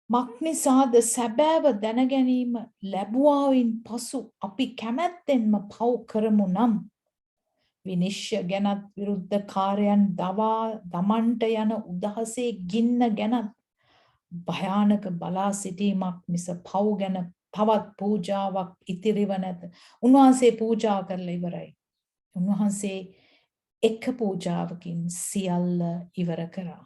මක්නිසාද සැබෑව දැනගැනීම ලැබුවායින් පසු අපි කැමැත්තෙන්ම පව් කරමු නම් විනිශ්චය ගැනත් විරුද්ධකාරයන් දමන්ට යන උදහසේ ගින්න ගැනත් භයානක බලා සිටීමක් මිස පව් ගැන තවත් පූජාවක් ඉතිරිව නැත. උන්වහන්සේ පූජා කරලා ඉවරයි. උන්වහන්සේ එක පූජාවකින් සියල්ල ඉවර කරා.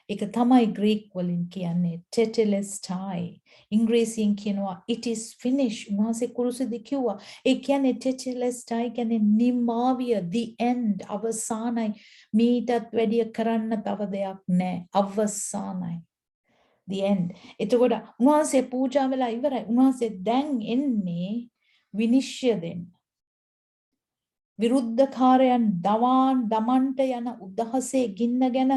ඒක තමයි ග්‍රීක් වලින් කියන්නේ ටෙටෙලෙස්ටායි. ඉංග්‍රීසියෙන් කියනවා it is finished. උන්වහන්සේ කුරුසෙදි කිව්වා. ඒ කියන්නේ ටෙටෙලෙස්ටායි කියන්නේ නිමාවිය, the end, අවසානයි. මීටත් වැඩිය කරන්න තව දෙයක් නැහැ. අවසානයි. the end. එතකොට උන්වහන්සේ පූජා වෙලා ඉවරයි. උන්වහන්සේ දැන් එන්නේ විනිශ්චය දෙන්න. විරුද්ධකාරයන් දමන්ට යන උදහසේ ගින්න ගැන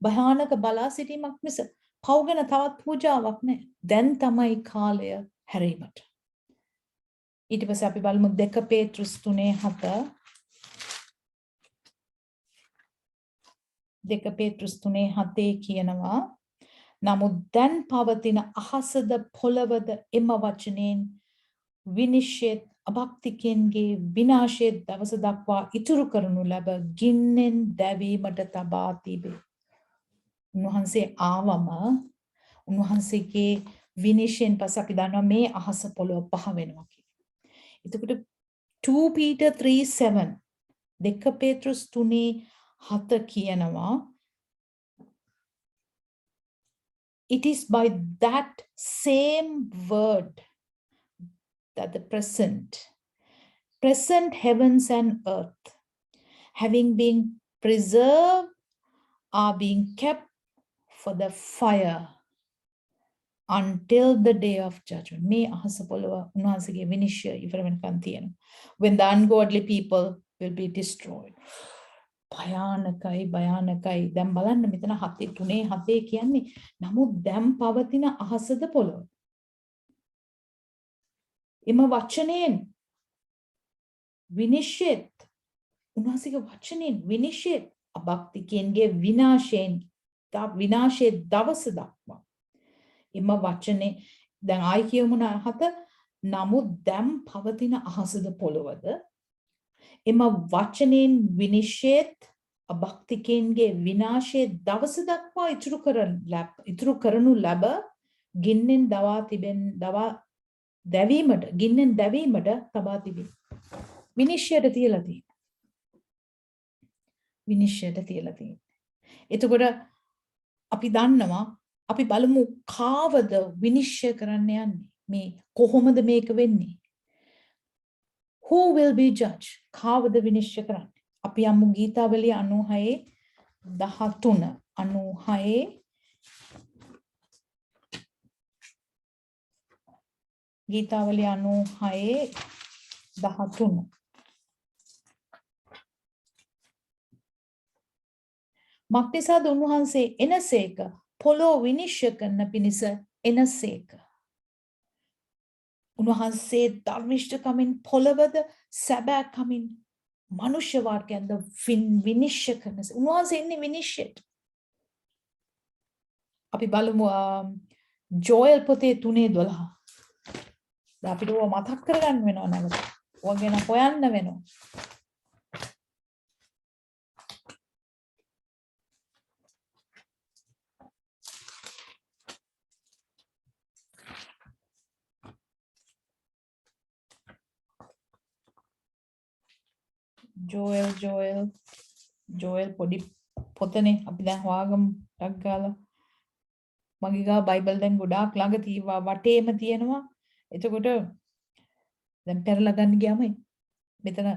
භයානක බලා සිටීමක් මිස පව් ගැන තවත් පූජාවක් නැහැ. දැන් තමයි කාලය හැරීමට. ඊට පස්සේ අපි බලමු 2 පේතෘස් 3:7. 2 පේතෘස් 3:7 කියනවා නමුත් දැන් පවතින අහසද පොළවද එම වචනයෙන් විනිශ්චිත අභක්තිකයන්ගේ විනාශයේ දවස දක්වා ඉතුරු කරනු ලැබ ගින්නෙන් දැවීමට තබා තිබේ. උන්වහන්සේ ආවම උන්වහන්සේගේ විනිශ්චයෙන් පස්සේ අපි දන්නවා මේ අහස පොළොව පහ වෙනවා කියලා. එතකොට 2 Peter 3:7 2 පේතෘස් 3:7 කියනවා it is by that same word that the present heavens and earth having been preserved are being kept for the fire until the day of judgment. මේ අහස පොළව උන්වහන්සේගේ විනිශ්චය ඉවර වෙනකන් තියෙනවා. When the ungodly people will be destroyed. භයානකයි. දැන් බලන්න මෙතන 3:7 කියන්නේ නමුත් දැන් පවතින අහසද පොළව. එම වචනයෙන් විනිශ්චිත උන්වහන්සේගේ වචනයෙන් විනිශ්චිත අභක්තිකයන්ගේ විනාශයේ දවස දක්වා එම වචනේ දැන් ආයි කියමු 7 නමුත් දැන් පවතින අහසද පොළවද එම වචනෙන් විනිශ්චිත අභක්තිකයන්ගේ විනාශයේ දවස දක්වා ඉතුරු කරනු ලැබ ගින්නෙන් දැවීමට තබා තිබේ. විනිශ්චයට තියලා තියෙනවා. එතකොට අපි දන්නවා අපි බලමු කාවද විනිශ්චය කරන්න යන්නේ. මේ කොහොමද මේක වෙන්නේ? Who will be judged? කාවද විනිශ්චය කරන්නේ? අපි යමු ගීතාවලිය 96:13. 96 ගීතාවලිය 96:13. මක්නිසාද උන්වහන්සේ එනසේක පොළොව විනිශ්චය කරන පිණිස එනසේක. උන්වහන්සේ ධර්මිෂ්ඨකමින් පොළවද සැබෑකමින් මනුෂ්‍ය වර්ගයන්ද විනිශ්චය කරන. උන්වහන්සේ ඉන්නේ විනිශ්චයට. අපි බලමු ජෝයල් පොතේ 3:12. අපිට ඕවා මතක් කරගන්න වෙනවා නැවත. ඕවා ගැන හොයන්න වෙනවා. ජෝයල් පොඩි පොතනේ අපි දැන් හොයාගමු ටක් ගාලා. මගේ ගා බයිබල් දැන් ගොඩාක් ළඟ තියෙනවා වටේම තියෙනවා. එතකොට දැන් පෙරලා ගන්න ගියාම මෙතන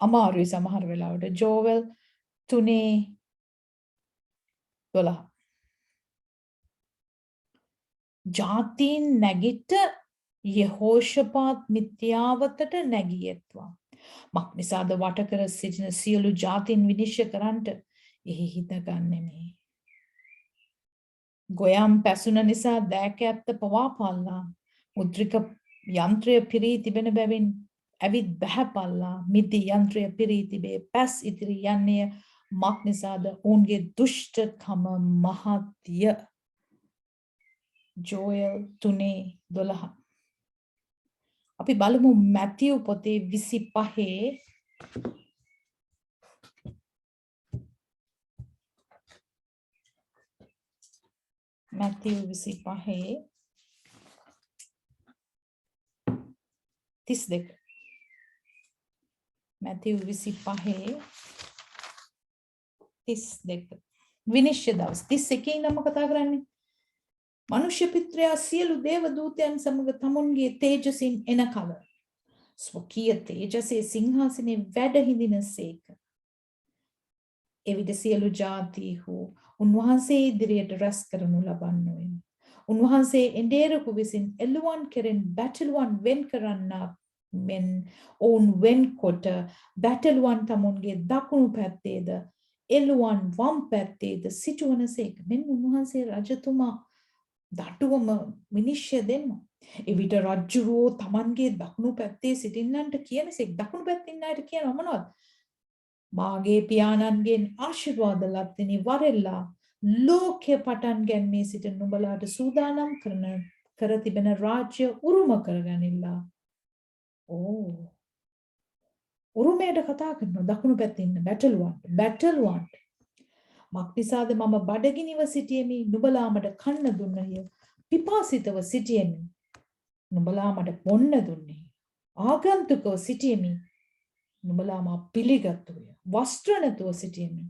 අමාරුයි සමහර වෙලාවට. ජෝවල් 3:12 ජාතීන් නැගිට යෙහෝෂපාත් මිත්‍යාවතට නැගියත්වා මක් නිසාද වට කර සිටින සියලු ජාතීන් විනිශ්චය කරන්නට එහි හිත ගන්නෙමි. ගොයම් පැසුන නිසා දෑක ඇත්ත පවා පල්ලා මුද්‍රික යන්ත්‍රය පිරී තිබෙන බැවින් ඇවිත් බැහැපල්ලා මිදි යන්ත්‍රය පිරී තිබේ පැස් ඉතිරි යන්නේ මක් නිසාද ඔවුන්ගේ දුෂ්ටකම මහත්ය. ජෝයල් 3:12. අපි බලමු මැතිව් පොතේ 25 මැතිව් 25 32. මැතිව් 25 32. විනිශ්චය දවස් 31 නම කතා කරන්නේ. මනුෂ්‍ය පිත්‍රයා සියලු දේව දූතයන් සමග තමුන්ගේ තේජසින් එන කල ස්වකීය තේජසේ සිංහාසනේ වැඩ හිඳිනසේක. එවිට සියලු ජාතිහු උන්වහන්සේ ඉදිරියට රැස් කරනු ලබන්නේය. උන්වහන්සේ එඬේරකු විසින් එළුවන් කෙරෙන් බැටළුවන් වෙන් කරන්නා මෙන් ඔවුන් වෙන්කොට බැටළුවන් තමුන්ගේ දකුණු පැත්තේද එළුවන් වම් පැත්තේද සිටුවනසේක. මෙන්න උන්වහන්සේ රජතුමා දඩුවම විනිශ්චය දෙන්න. එවිට රජුරෝ තමන්ගේ දකුණු පැත්තේ සිටින්නන්ට කියනසෙක් දකුණු පැත්තේ ඉන්න අයට කියනවා මොනවද? මාගේ පියාණන්ගෙන් ආශිර්වාද ලද්දෙනි වරෙල්ලා ලෝකේ පටන් ගැන්මේ සිට නුඹලාට සූදානම් කර තිබෙන රාජ්‍ය උරුම කරගනිල්ලා. උරුමයට කතා කරනවා දකුණු පැත්තේ ඉන්න බැටළුවන්ට. මක්නිසාද මම බඩගිනිව සිටියෙමි නුඹලා මට කන්න දුන්නේය. පිපාසිතව සිටියෙමි නුඹලා මට බොන්න දුන්නේ. ආගන්තුකව සිටියෙමි නුඹලා මා පිළිගත්තුය. වස්ත්‍ර නැතුව සිටියෙමි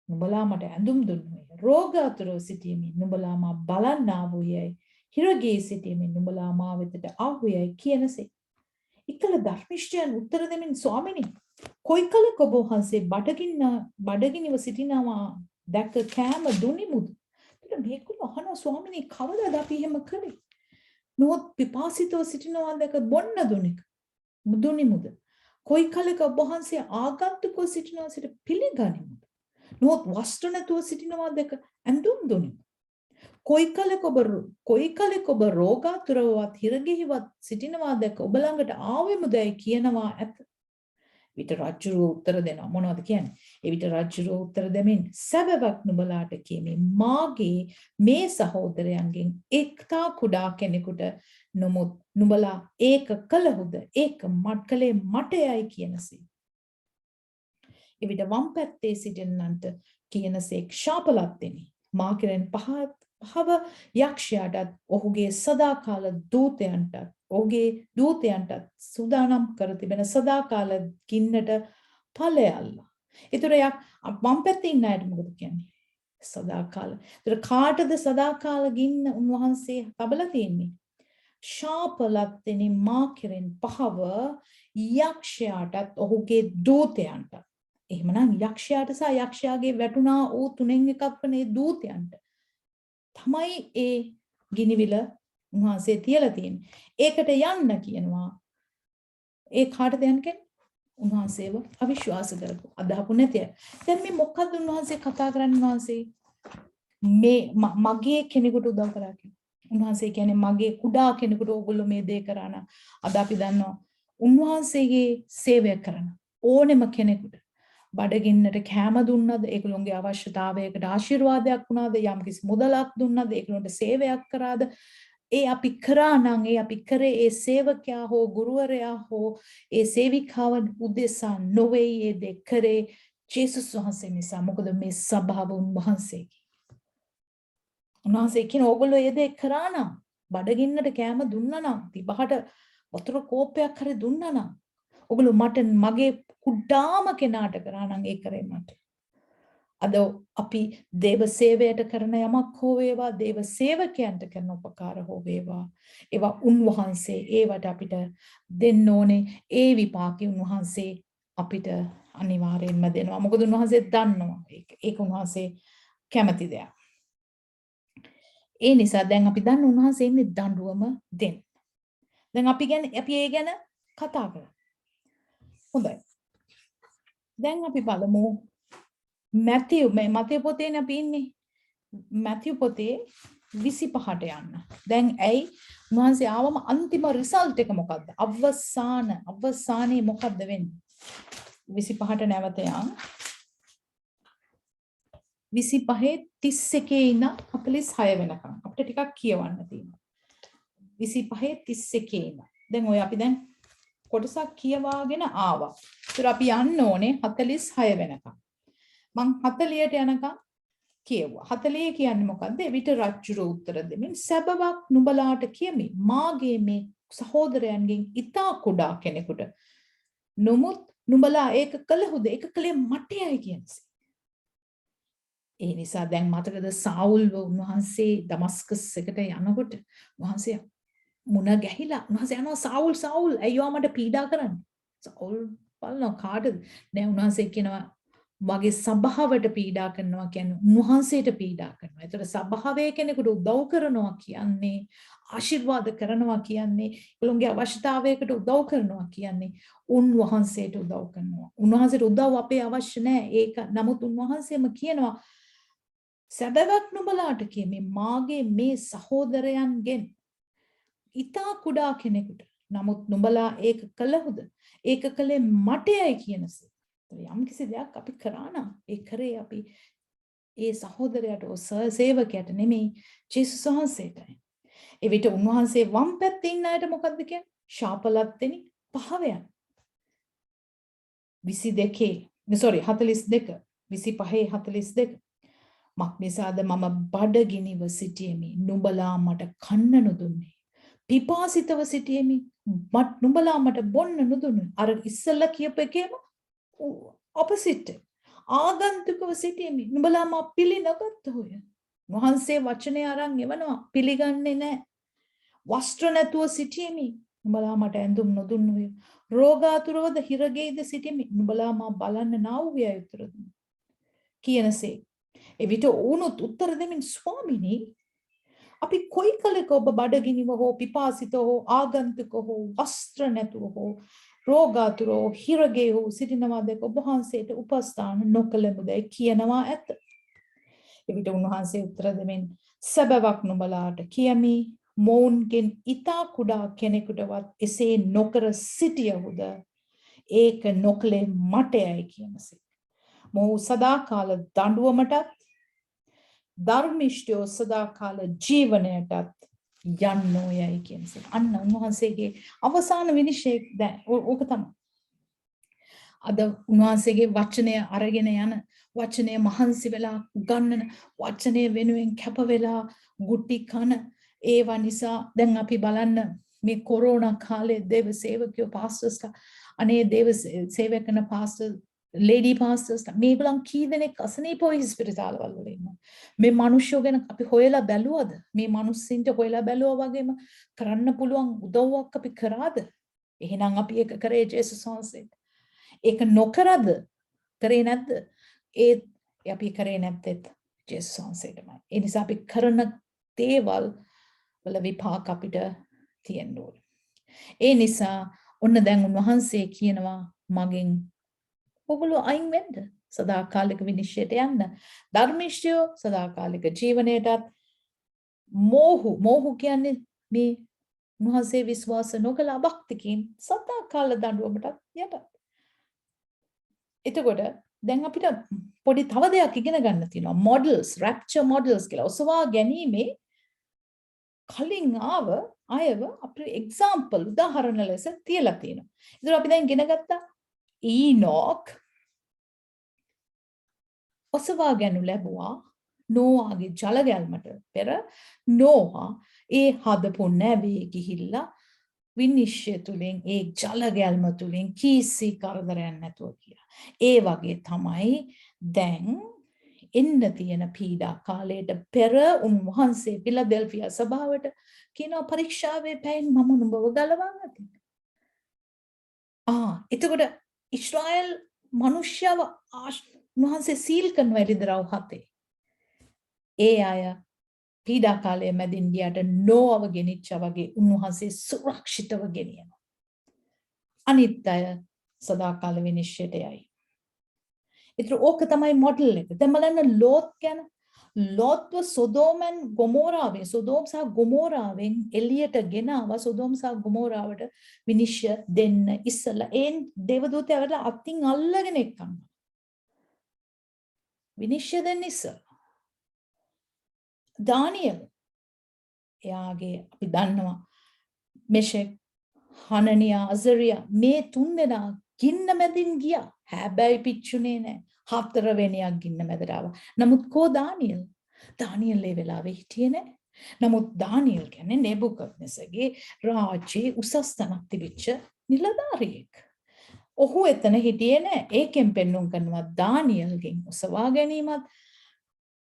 නුඹලා මට ඇඳුම් දුන්නේය. රෝගාතුරව සිටියෙමි නුඹලා මා බලන්න ආවෝයයි. හිරගේ සිටියෙමි නුඹලා මා වෙතට ආවෝයයි කියනසේ. ඉක්කල ධර්මිෂ්ඨයන් උත්තර දෙමින් ස්වාමිනී කොයි කලක ඔබ වහන්සේ බඩගිනිව සිටිනවා දැක කෑම දුනිමුද? එතකොට මේගොල්ලෝ අහනවා ස්වාමිනී කවදාද අපි එහෙම කළේ? නොත් පිපාසිතව සිටිනවා දැක බොන්න දුනිමුද? කොයි කලක ඔබ වහන්සේ ආගන්තුකව සිටිනවා සිට පිළිගනිමුද? නොත් වස්ත්‍ර නැතුව සිටිනවා දැක ඇඳුම් දුනිමුද? කොයි කලක ඔබ රෝගාතුරවත් හිරගෙහිවත් සිටිනවා දැක ඔබ ළඟට ආවෙමුදයි කියනවා ඇත. විට රජුරෝ උත්තර දෙනවා. මොනවද කියන්නේ? එවිට රජුරෝ උත්තර දෙමින් සැබවක් නුඹලාට කියමි මාගේ මේ සහෝදරයන්ගෙන් එක්තා කුඩා කෙනෙකුට නොමුත් නුඹලා ඒක කළහුද ඒක කලේ මටයයි කියනසේ. එවිට වම් පැත්තේ සිටින්නන්ට කියනසේ ශාපලත් දෙනි. මා කෙරෙන් පහව යක්ෂයාටත් ඔහුගේ සදාකාල දූතයන්ටත් සූදානම් කර තිබෙන සදාකාල ගින්නට ඵලයල්ලා. ඒතර වම් පැත්තේ ඉන්න අයට මොකද කියන්නේ? සදාකාල. ඒතර කාටද සදාකාල ගින්න උන්වහන්සේ තබලා තියෙන්නේ? ශාපලත් දෙනි මා කෙරෙන් පහව යක්ෂයාටත් ඔහුගේ දූතයන්ටත්. එහෙමනම් යක්ෂයාට සහ යක්ෂයාගේ වැටුණා වූ තුනෙන් එකක් වනේ දූතයන්ට තමයි ඒ ගිනිවිල උන්වහන්සේ තියලා තියෙන්නේ. ඒකට යන්න කියනවා. ඒ කාටද යන්න කියන්නේ? උන්වහන්සේව අවිශ්වාස කරපු අදහපු නැතිය. දැන් මේ මොකක්ද උන්වහන්සේ කතා කරන්නේ? උන්වහන්සේ මේ මගේ කෙනෙකුට උදව් කරා කියලා. උන්වහන්සේ කියන්නේ මගේ කුඩා කෙනෙකුට ඕගොල්ලෝ මේ දේ කරා නම් අද අපි දන්නවා උන්වහන්සේගේ සේවය කරන ඕනෙම කෙනෙකුට බඩගින්නට කෑම දුන්නද ඒගොල්ලෝගේ අවශ්‍යතාවයකට ආශිර්වාදයක් වුණාද යම්කිසි මුදලක් දුන්නද ඒගොල්ලන්ට සේවයක් කරාද ඒ අපි කරා නම් ඒ අපි කරේ ඒ සේවකයා හෝ ගුරුවරයා හෝ ඒ සේවිකාවන් උදෙසා නොවේ ඒ දේ කරේ ජේසුස් වහන්සේ නිසා. මොකද මේ සභාව උන්වහන්සේගේ. උන්වහන්සේ කියන ඕගොල්ලෝ ඒ දේ කරා නම් බඩගින්නට කෑම දුන්නා නම් තිබහට වතුර කෝපයක් හරි දුන්නා නම් ඔගොල්ලෝ මට මගේ කුඩාම කෙනාට කරා නම් ඒ කරේ මට. අද අපි දේව සේවයට කරන යමක් හෝ වේවා දේව සේවකයන්ට කරන උපකාර හෝ වේවා ඒවා උන්වහන්සේ ඒවට අපිට දෙන්න ඕනේ. ඒ විපාකي උන්වහන්සේ අපිට අනිවාර්යෙන්ම දෙනවා. මොකද උන්වහන්සේ දන්නවා ඒක උන්වහන්සේ කැමති දෙයක්. ඒ නිසා දැන් අපි දන්න උන්වහන්සේ ඉන්නේ දඬුවම දෙන්න. දැන් අපි ඒ ගැන කතා කරමු. හොඳයි. දැන් අපි බලමු මැතිව් මේ මතේ පොතේනේ අපි ඉන්නේ. මැතිව් පොතේ 25ට යන්න. දැන් ඇයි උන්වහන්සේ ආවම අන්තිම රිසල්ට් එක මොකද්ද? අවසානයේ මොකද්ද වෙන්නේ? 25ට නැවත යන්න. 25 31 ඉඳන් 46 වෙනකම් අපිට ටිකක් කියවන්න තියෙනවා. 25 31 ඉඳන්. දැන් ඔය අපි දැන් කොටසක් කියවාගෙන ආවා. ඒතර අපි යන්න ඕනේ 46 වෙනකම්. මං 40ට යනකම් කියුවා. 40 කියන්නේ මොකද්ද? එවිට රජුර උත්තර දෙමින් සැබවක් නුඹලාට කියමි. මාගේ මේ සහෝදරයන්ගෙන් ඊතා කුඩා කෙනෙකුට නොමුත් නුඹලා ඒක කළහුද? ඒක කලේ මටයයි කියන්නේ. ඒ නිසා දැන් මතකද සාවුල් වහන්සේ දමස්කස් එකට යනකොට වහන්සේ මුණ ගැහිලා උන්වහන්සේ යනවා සාවුල් අයියෝ මට පීඩා කරන්නේ. සාවුල් බලනවා කාටද? නෑ උන්වහන්සේ කියනවා මගේ සභාවට පීඩා කරනවා කියන්නේ උන්වහන්සේට පීඩා කරනවා. ඒතර සභාවේ කෙනෙකුට උදව් කරනවා කියන්නේ ආශිර්වාද කරනවා කියන්නේ ඒගොල්ලෝගේ අවශ්‍යතාවයකට උදව් කරනවා කියන්නේ උන්වහන්සේට උදව් කරනවා. උන්වහන්සේට උදව් අපේ අවශ්‍ය නෑ. ඒක නමුත් උන්වහන්සේම කියනවා සැබවක් නුඹලාට කියමි මාගේ මේ සහෝදරයන්ගෙන් ඊතා කුඩා කෙනෙකුට නමුත් නුඹලා ඒක කළහුද? ඒක කළේ මටයයි කියනසේ. යම් කිසි දෙයක් අපි කරා නම් ඒ කරේ අපි ඒ සහෝදරයාට සේවකයාට නෙමෙයි ජේසුස් වහන්සේටයි. ඒ විට උන්වහන්සේ වම් පැත්තේ ඉන්න අයට මොකද්ද කියන්නේ? ශාපලත් දෙනි 5 යන. 42 මක් නිසාද මම බඩගිනිව සිටියෙමි නුඹලා මට කන්න නොදුන්නේ. පිපාසිතව සිටියෙමි නුඹලා මට බොන්න නොදුන්නේ. අර ඉස්සෙල්ලා කියපු එකේම opposite. ආගන්තුකව සිටියෙමි නුඹලා මා පිළිනගත්තෝය. වහන්සේ වචනේ අරන් එවනවා පිළිගන්නේ නැහැ. වස්ත්‍ර නැතුව සිටියෙමි නුඹලා මට ඇඳුම් නොදුන්නෝය. රෝගාතුරවද හිරගෙයිද සිටියෙමි නුඹලා මා බලන්න නාවුය උත්තර දුන්නා. කියනසේ එවිට ඕනොත් උත්තර දෙමින් ස්වාමිනී අපි කොයි කලක ඔබ බඩගිනිව හෝ පිපාසිත හෝ ආගන්තුක හෝ වස්ත්‍ර නැතුව හෝ රෝගාතුරෝ හිරගේ හෝ සිටිනවාද ඔබ වහන්සේට උපස්ථාන නොකළමුදයි කියනවා ඇත. එවිට උන්වහන්සේ උත්තර දෙමින් සැබවක් නුඹලාට කියමි මොවුන්ගෙන් ඊතා කුඩා කෙනෙකුටවත් එසේ නොකර සිටියහුද ඒක නොකලේ මටයයි කියනසේ. මොහු සදාකාල දඬුවමටත් ධර්මිෂ්ඨයෝ සදාකාල ජීවනයටත් යන්නෝයයි කියනසේ. අන්න උන්වහන්සේගේ අවසාන විනිශ්චය ඕක තමයි. අද උන්වහන්සේගේ වචනය අරගෙන යන වචනය මහන්සි වෙලා ගන්නන වචනය වෙනුවෙන් කැප වෙලා ගුටි කන ඒවා නිසා දැන් අපි බලන්න මේ කොරෝනා කාලේ දේව සේවකයෝ පාස්ටර්ස්ලා අනේ දේව සේවය කරන පාස්ටර් ලේඩි පාස්ටර්ස්ලා මේගොල්ලන් කී දෙනෙක් අසනීපව ස්පිරිතාලවල වල ඉන්නවා. මේ මිනිස්සු ගැන අපි හොයලා බැලුවද? මේ මිනිස්සුන්ට හොයලා බැලුවා වගේම කරන්න පුළුවන් උදව්වක් අපි කරාද? එහෙනම් අපි ඒක කරේ ජේසුස් වහන්සේට. ඒක නොකරද කරේ නැද්ද? ඒ අපි කරේ නැත්තේ ජේසුස් වහන්සේටමයි. ඒ නිසා අපි කරන දේවල් වල විපාක අපිට තියෙන්න ඕනේ. ඒ නිසා ඔන්න දැන් උන්වහන්සේ කියනවා මගෙන් ඔගොල්ලෝ අයින් වෙන්න සදාකාලික විනිශ්චයට යන්න. ධර්මිෂ්ඨයෝ සදාකාලික ජීවනයටත් මෝහු කියන්නේ මේ උන්වහන්සේ විශ්වාස නොකළ අභක්තිකින් සදාකාල දඬුවමටත් යටත්. එතකොට දැන් අපිට පොඩි තව දෙයක් ඉගෙන ගන්න තියෙනවා. මොඩල්ස්, රැප්චර් මොඩල්ස් කියලා. ඔසවා ගැනීමේ කලින් ආව අයව අපේ එක්සැම්පල් උදාහරණ ලෙස තියලා තියෙනවා. ඒතර අපි දැන් ඉගෙන ගත්තා ඊනොක් ඔසවා ගැනු ලැබුවා නෝවාගේ ජල ගැල්මට පෙර. නෝවා ඒ හදපු නැවේ ගිහිල්ලා විනිශ්චය තුලින් ඒ ජල ගැල්ම තුලින් කීසි කරදරයක් නැතුව කියලා. ඒ වගේ තමයි දැන් එන්න තියෙන පීඩා කාලයට පෙර උන්වහන්සේ ෆිලදෙල්ෆියා සභාවට කියනවා පරීක්ෂාවේ පැයෙන් මම නුඹව ගලවන්න තියෙනවා. එතකොට ඊශ්‍රායෙල් මිනිස්යව උන්වහන්සේ සීල් කරන එළිදරව් 7. ඒ අය පීඩා කාලයේ මැදින් ගියට නෝවව ගෙනිච්චා වගේ උන්වහන්සේ සුරක්ෂිතව ගෙනියනවා. අනිත් අය සදාකාල විනිශ්චයට යයි. ඒතර ඕක තමයි මොඩල් එක. දැන් බලන්න ලෝත් ගැන. ලෝත්ව සොදෝමන් ගොමෝරාවෙන් සොදෝම් සහ ගොමෝරාවෙන් එළියට ගෙනාවා. සොදෝම් සහ ගොමෝරාවට විනිශ්චය දෙන්න ඉස්සලා ඒ දේවදූතයවට අත්ින් අල්ලගෙන එක්කන්. විනිශ්චය දෙන්න ඉස්සලා. දානියල් එයාගේ අපි දන්නවා මෙෂෙක් හනනියා අසරියා මේ තුන් දෙනා ගින්න මැදින් ගියා. හැබැයි පිච්චුනේ නැහැ. හතරවෙනියක් ගින්න මැදට ආවා. නමුත් කෝ දානියල්? දානියල් ඒ වෙලාවේ හිටියේ නැහැ. නමුත් දානියල් කියන්නේ නෙබුකඩ්නෙසර්ගේ රාජ්‍යයේ උසස් තැනක් තිබිච්ච නිලධාරියෙක්. ඔහු එතන හිටියේ නැහැ. ඒකෙන් පෙන්වුම් කරනවා දානියල්ගෙන් උසවා ගැනීමත්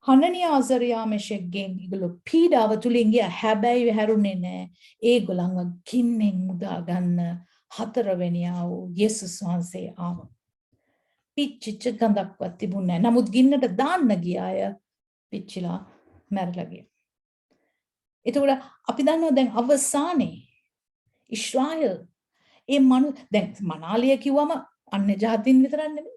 හනනියා අසරියා මෙෂෙක්ගෙන් ඒගොල්ලෝ පීඩාව තුලින් ගියා. හැබැයි හැරුණේ නැහැ. ඒගොල්ලන්ව ගින්නෙන් මුදා ගන්න හතරවෙනියා වූ යේසුස් වහන්සේ ආවා. පිච්චිච්ච ගඳක්වත් තිබුණේ නැහැ. නමුත් ගින්නට දාන්න ගිය අය පිච්චිලා මැරලා ගියා. ඒතකොට අපි දන්නවා දැන් අවසානයේ ඊශ්‍රායල් දැන් මනාලිය කිව්වම අන්‍ය ජාතීන් විතරක් නෙමෙයි.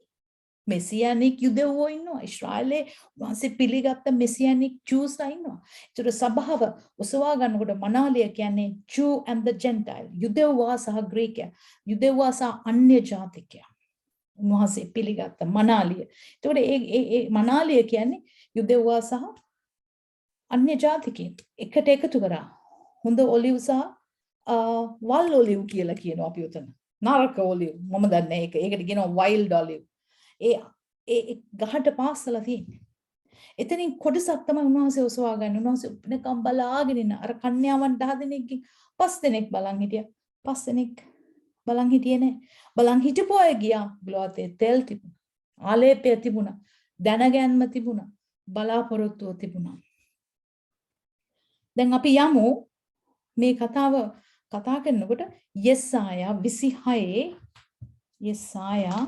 මෙසියානික් යුදෙව්වෝ ඉන්නවා. ඊශ්‍රායලේ වහන්සේ පිළිගත්ත මෙසියානික් ජූස්ලා ඉන්නවා. ඒතර සභාව ඔසවා ගන්නකොට මනාලිය කියන්නේ Jew and the Gentile. යුදෙව්වා සහ ග්‍රීකයා. යුදෙව්වා සහ අන්‍ය ජාතිකයා. උන්වහන්සේ පිළිගත්ත මනාලිය. ඒතකොට ඒ මනාලිය කියන්නේ යුදෙව්වා සහ අන්‍ය ජාතිකයන් එකට එකතු කරා. හොඳ ඔලිව් සහ වල් ඔලිව් කියලා කියනවා අපි උතන. නරක ඔලිව්. මම දන්නේ ඒක. ඒකට කියනවා wild olive. ඒ ගහට පාස්සලා තියෙන්නේ. එතනින් කොටසක් තමයි උන්වහන්සේ ඔසවා ගන්න. උන්වහන්සේ උපනකම් බලාගෙන ඉන්න අර කන්‍යාවන් 10 දෙනෙක්ගෙන් 5 දෙනෙක් බලන් හිටියා. 5 දෙනෙක් බලන් හිටියේ නෑ. බලන් හිටපු අය ගියා. ගලවතේ තෙල් තිබුණා. ආලේපය තිබුණා. දැනගැන්ම තිබුණා. බලාපොරොත්තුව තිබුණා. දැන් අපි යමු මේ කතාව කතා කරනකොට යෙසායා 26 යෙසායා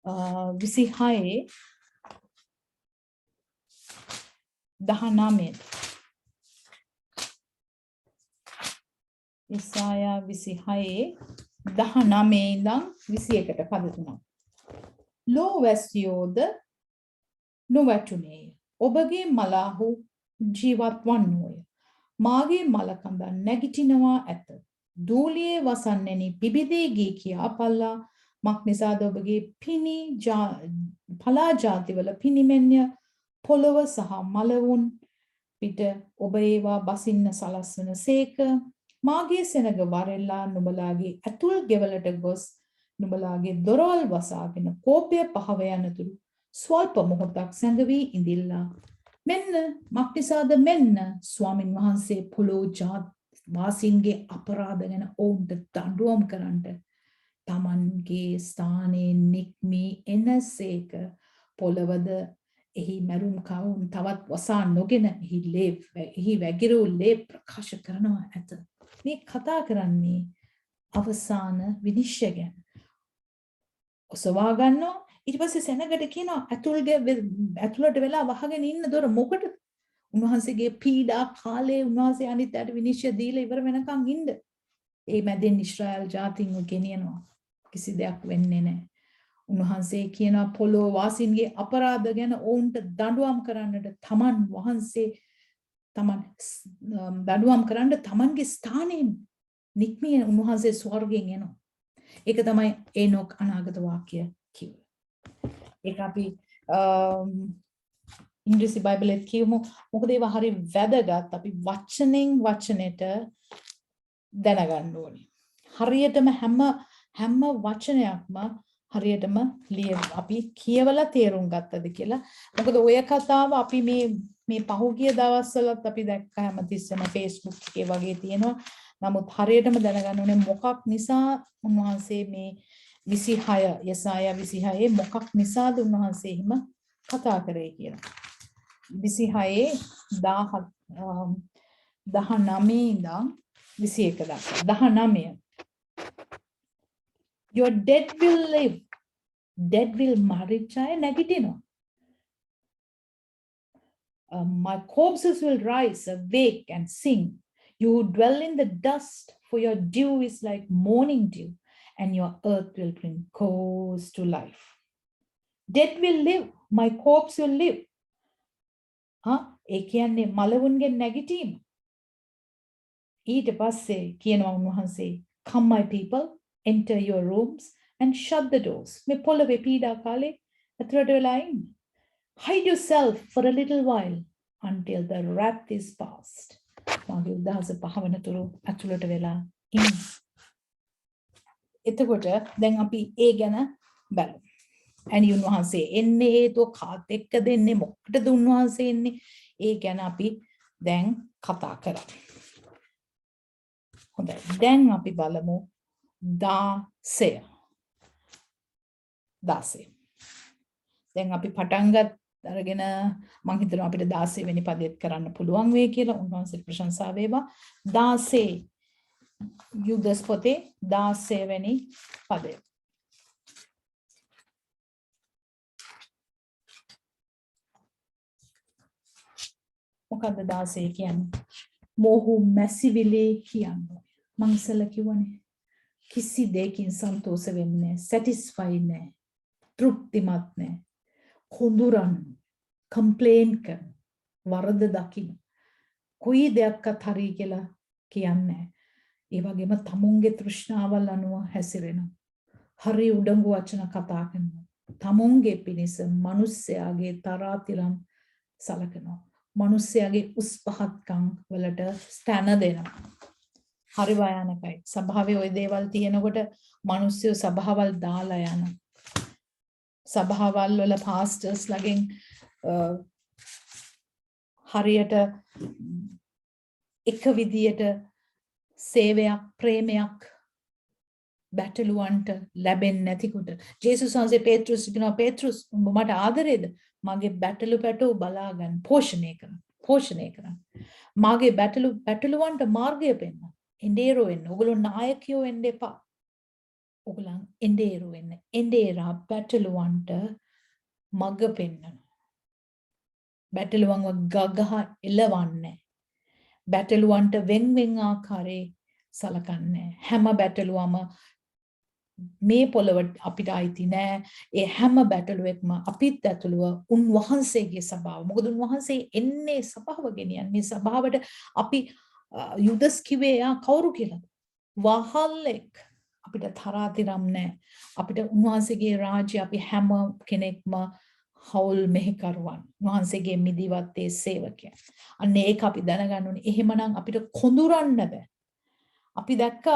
26 19 යෙසායා 26 19 ඉඳන් 21ට පද තුනක්. ලෝවැසියෝද නොවැටුනේය. ඔබගේ මලාහු ජීවත් වන්නෝය. මාගේ මලකඳන් නැගිටිනවා ඇත. දූලියේ වසන්නේනි පිබිදී ගී කියාපල්ලා මක් නිසාද ඔබගේ පලා ජාතිවල පිනිමෙන්ය පොළව සහ මලවුන් පිට ඔබ ඒවා බසින්න සලස්වන සේක. මාගේ සෙනග වරෙල්ලා නුඹලාගේ ඇතුල් ගෙවලට ගොස් නුඹලාගේ දොරවල් වසාගෙන කෝපය පහව යනතුරු ස්වල්ප මොහොතක් සැඟවී ඉඳිල්ලා. මෙන්න මක්නිසාද මෙන්න ස්වාමින් වහන්සේ පොළොව වාසීන්ගේ අපරාධ ගැන ඔවුන්ට දඬුවම් කරන්නට තමන්ගේ ස්ථානයේ නික්මී එනසේක. පොළවද එහි මැරුම් කවුන් තවත් වසා නොගෙන එහි වැගිරූ ලේ ප්‍රකාශ කරනවා ඇත. මේ කතා කරන්නේ අවසාන විනිශ්චය ගැන. ඔසවා ගන්නවා. ඊට පස්සේ සෙනගට කියනවා ඇතුළට වෙලා වහගෙන ඉන්න දොර මොකටද? උන්වහන්සේගේ පීඩා කාලේ උන්වහන්සේ අනිත් අයට විනිශ්චය දීලා ඉවර වෙනකන් ඉන්න. ඒ මැදින් ඊශ්‍රායල් ජාතින්ව ගෙනියනවා. කිසි දෙයක් වෙන්නේ නැහැ. උන්වහන්සේ කියනවා පොළොව වාසීන්ගේ අපරාධ ගැන ඔවුන්ට දඬුවම් කරන්නට තමන් වහන්සේ දඬුවම් කරන්න තමන්ගේ ස්ථානයෙන් නික්මිය උන්වහන්සේ ස්වර්ගයෙන් එනවා. ඒක තමයි ඒනොක් අනාගත වාක්‍ය කිව්වේ. ඒක අපි ඉංග්‍රීසි බයිබලෙත් කියමු. මොකද ඒවා හරි වැදගත්. අපි වචනෙන් වචනෙට දැනගන්න ඕනේ. හරියටම හැම වචනයක්ම හරියටම අපි කියවලා තේරුම් ගත්තද කියලා. මොකද ඔය කතාව අපි මේ පහුගිය දවස්වලත් අපි දැක්ක හැමතිස්සෙම Facebook එකේ වගේ තියෙනවා. නමුත් හරියටම දැනගන්න ඕනේ මොකක් නිසා උන්වහන්සේ මේ 26 යෙසායා 26 මොකක් නිසාද උන්වහන්සේ එහෙම කතා කරේ කියලා. 26 19 ඉඳන් 21 දක්වා. 19 Your dead will live. Dead will මරිච්චය නැගිටිනවා. My corpses will rise awake and sing. You who dwell in the dust, for your dew is like morning dew, and your earth will bring coals to life. Dead will live, my corpse will live. ඒ කියන්නේ මලවුන්ගෙන් නැගිටීම. ඊට පස්සේ කියනවා උන්වහන්සේ, come my people, enter your rooms and shut the doors. මේ පොළවේ පීඩා කාලේ ඇතුළට වෙලා ඉන්න. Hide yourself for a little while until the wrath is past. මාගේ උදහස පහවනතුරු ඇතුළට වෙලා ඉන්න. එතකොට දැන් අපි ඒ ගැන බලමු. and උන්වහන්සේ එන්නේ හේතුව කාත් එක්කද එන්නේ මොකටද උන්වහන්සේ එන්නේ ඒ ගැන අපි දැන් කතා කරමු. හොඳයි. දැන් අපි බලමු 16. දැන් අපි පටන් අරගෙන මම හිතනවා අපිට 16 වෙනි පදෙත් කරන්න පුළුවන් වෙයි කියලා. උන්වහන්සේට ප්‍රශංසා වේවා. 16 යුදස් පොතේ 16 වෙනි පදය. මොකද්ද 16 කියන්නේ? මොහු මැසිවිලි කියන්නේ. මං ඉස්සෙල්ලා කිව්වනේ. කිසි දෙයකින් සන්තෝෂ වෙන්නේ නැහැ. සැටිස්ෆයි නැහැ. තෘප්තිමත් නැහැ. කොඳුරන් කම්ප්ලේන් කරන වරද දකින්න. කොයි දෙයක්වත් හරි කියලා කියන්නේ. ඒ වගේම තමුන්ගේ තෘෂ්ණාවල් අනුව හැසිරෙනවා. හරි උඩඟු වචන කතා කරනවා. තමුන්ගේ පිණිස මිනිස්යාගේ තරාතිරම් සලකනවා. මිනිස්යාගේ උස් පහත්කම් වලට ස්ථාන දෙනවා. හරි භයානකයි. සභාවේ ওই දේවල් තියෙනකොට මිනිස්සු සභාවල් දාලා යනවා. සභාවල් වල පාස්ටර්ස් ලගෙන් හරියට එක විදියට සේවයක් ප්‍රේමයක් බැටළුවන්ට ලැබෙන්නේ නැතිකොට ජේසුස් වහන්සේ පේත්‍රුස් කියනවා පේත්‍රුස් උඹ මට ආදරේද මගේ බැටළු පැටව බලා ගන්න පෝෂණය කරන්න මගේ බැටළුවන්ට මාර්ගය පෙන්නන්න එඬේරෝ වෙන්න ඔයගොල්ලෝ නායකයෝ වෙන්න එපා ඔයගොල්ලන් එඬේරෝ වෙන්න එඬේරා බැටළුවන්ට මඟ පෙන්නන බැටළුවන්ව ගගහ එලවන්නේ බැටළුවන්ට වෙන් ආකාරයේ සලකන්නේ හැම බැටළුවම මේ පොළව අපිට අයිති නෑ ඒ හැම බැටළුවෙක්ම අපිත් ඇතුළුව උන්වහන්සේගේ සභාව මොකද උන්වහන්සේ එන්නේ සභාව ගෙනියන්නේ මේ සභාවට අපි යුදස් කිව්වේ යා කවුරු කියලාද වහල්ලෙක් අපිට තරාතිරම් නෑ අපිට උන්වහන්සේගේ රාජ්‍ය අපි හැම කෙනෙක්ම හවුල් මෙහෙකරුවන් උන්වහන්සේගේ මිදිවත්තේ සේවකයන් අන්න ඒක අපි දැනගන්න ඕනේ එහෙමනම් අපිට කොඳුරන්න බෑ අපි දැක්ක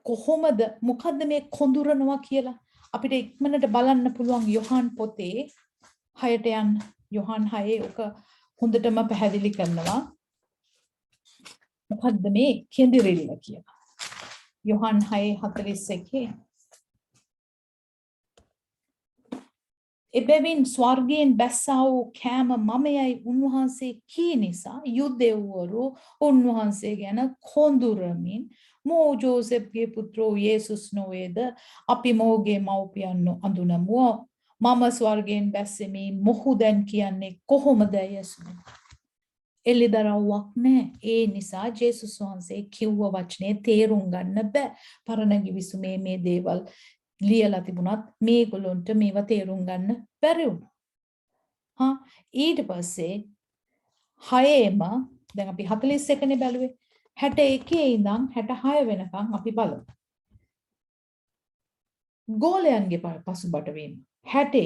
කොහොමද මොකද්ද මේ කොඳුරනවා කියලා අපිට ඉක්මනට බලන්න පුළුවන් යොහාන් පොතේ 6ට යන්න යොහාන් 6 ඔක හොඳටම පැහැදිලි කරනවා මොකද්ද මේ කෙඳිරිල්ල කියලා යොහාන් 6:41 එබැවින් ස්වර්ගයෙන් බැස්සා වූ කෑම මමයයි උන්වහන්සේ කී නිසා යුදෙව්වරු උන්වහන්සේ ගැන කොඳුරමින් මෝ ජෝසෙෆ්ගේ පුත්‍රෝ යේසුස් නොවේද අපි මොහුගේ මව්පියන් අඳුනමුව මම ස්වර්ගයෙන් බැස්සෙමි මොහු දැන් කියන්නේ කොහොමද යේසුස් එළිදරව්වක් නැහැ ඒ නිසා ජේසුස් වහන්සේ කිව්ව වචනේ තේරුම් ගන්න බෑ පරණ කිවිසුමේ මේ දේවල් ලියලා තිබුණත් මේගොල්ලොන්ට මේව තේරුම් ගන්න බැරි වුණා. ඊට පස්සේ 6ෙම දැන් අපි 41 නේ බැලුවේ 61 ඉඳන් 66 වෙනකන් අපි බලමු. ගෝලයන්ගේ පසුබට වීම 60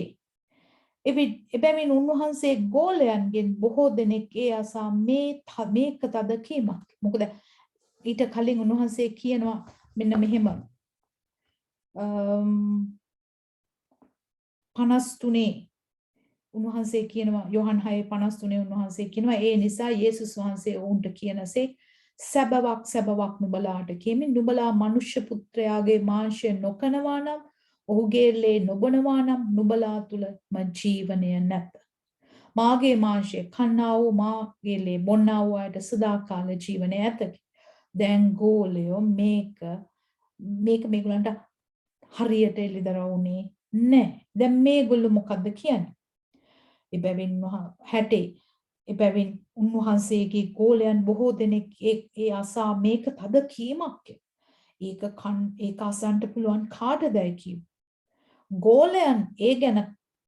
එබැවින් උන්වහන්සේ ගෝලයන්ගෙන් බොහෝ දෙනෙක් ඒ අසා මේක තද කීමක්. මොකද ඊට කලින් උන්වහන්සේ කියනවා මෙන්න මෙහෙම 53 උන්වහන්සේ කියනවා යොහන් 6:53 උන්වහන්සේ කියනවා ඒ නිසා යේසුස් වහන්සේ ඔවුන්ට කියනසේ සැබවක් නුඹලාට කියමි නුඹලා මනුෂ්‍ය පුත්‍රයාගේ මාංශය නොකනවා නම් ඔහුගේ ලේ නොබනවා නම් නුඹලා තුල ජීවනය නැත මාගේ මාංශය කන්නා වූ මාගේ ලේ බොන්නා වූ අයට සදාකාල ජීවනය ඇත දැන් ගෝලයෝ මේක මේගොල්ලන්ට හරියට එළිදරවුනේ නැහැ. දැන් මේගොල්ලෝ මොකද්ද කියන්නේ? එබැවින් 60 එබැවින් උන්වහන්සේගේ ගෝලයන් බොහෝ දෙනෙක් ඒ අසා මේක තද කීමක්. ඒක අසන්ට පුළුවන් කාටදයි කිව්. ගෝලයන් ඒ ගැන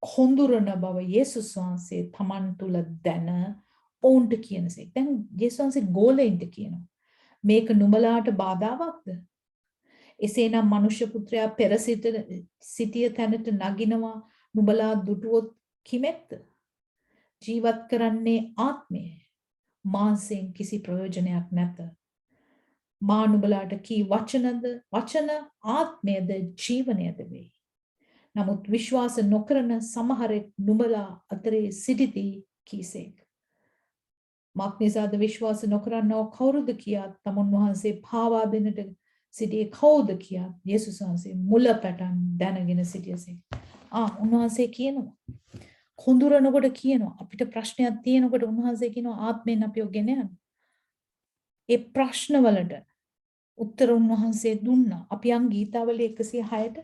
කොඳුරන බව යේසුස් වහන්සේ තමන් තුළ දැන ඔවුන්ට කියනසේ. දැන් යේසුස් වහන්සේ ගෝලයින්ට කියනවා. මේක නුඹලාට බාධාවක්ද? එසේනම් මනුෂ්‍ය පුත්‍රයා පෙර සිටිය තැනට නගිනවා නුඹලා දුටුවොත් කිමෙක්ද? ජීවත් කරන්නේ ආත්මය. මාංශයෙන් කිසි ප්‍රයෝජනයක් නැත. මා නුඹලාට කී වචන ආත්මයද ජීවනයද වේ. නමුත් විශ්වාස නොකරන සමහරෙක් නුඹලා අතරේ සිටිති කීසේක. මක් නිසාද විශ්වාස නොකරන්නෝ කවුරුද කියාත් තමුන් වහන්සේ පාවා දෙන්නට සිටියේ කවුද කියාත් යේසුස් වහන්සේ මුල පැටන් දැනගෙන සිටියසේ. උන්වහන්සේ කියනවා කොඳුරනකොට කියනවා අපිට ප්‍රශ්නයක් තියෙනකොට උන්වහන්සේ කියනවා ආත්මෙන් අපිව ගෙන යන්න. ඒ ප්‍රශ්නවලට උත්තර උන්වහන්සේ දුන්නා. අපි යන් ගීතාවලිය 106ට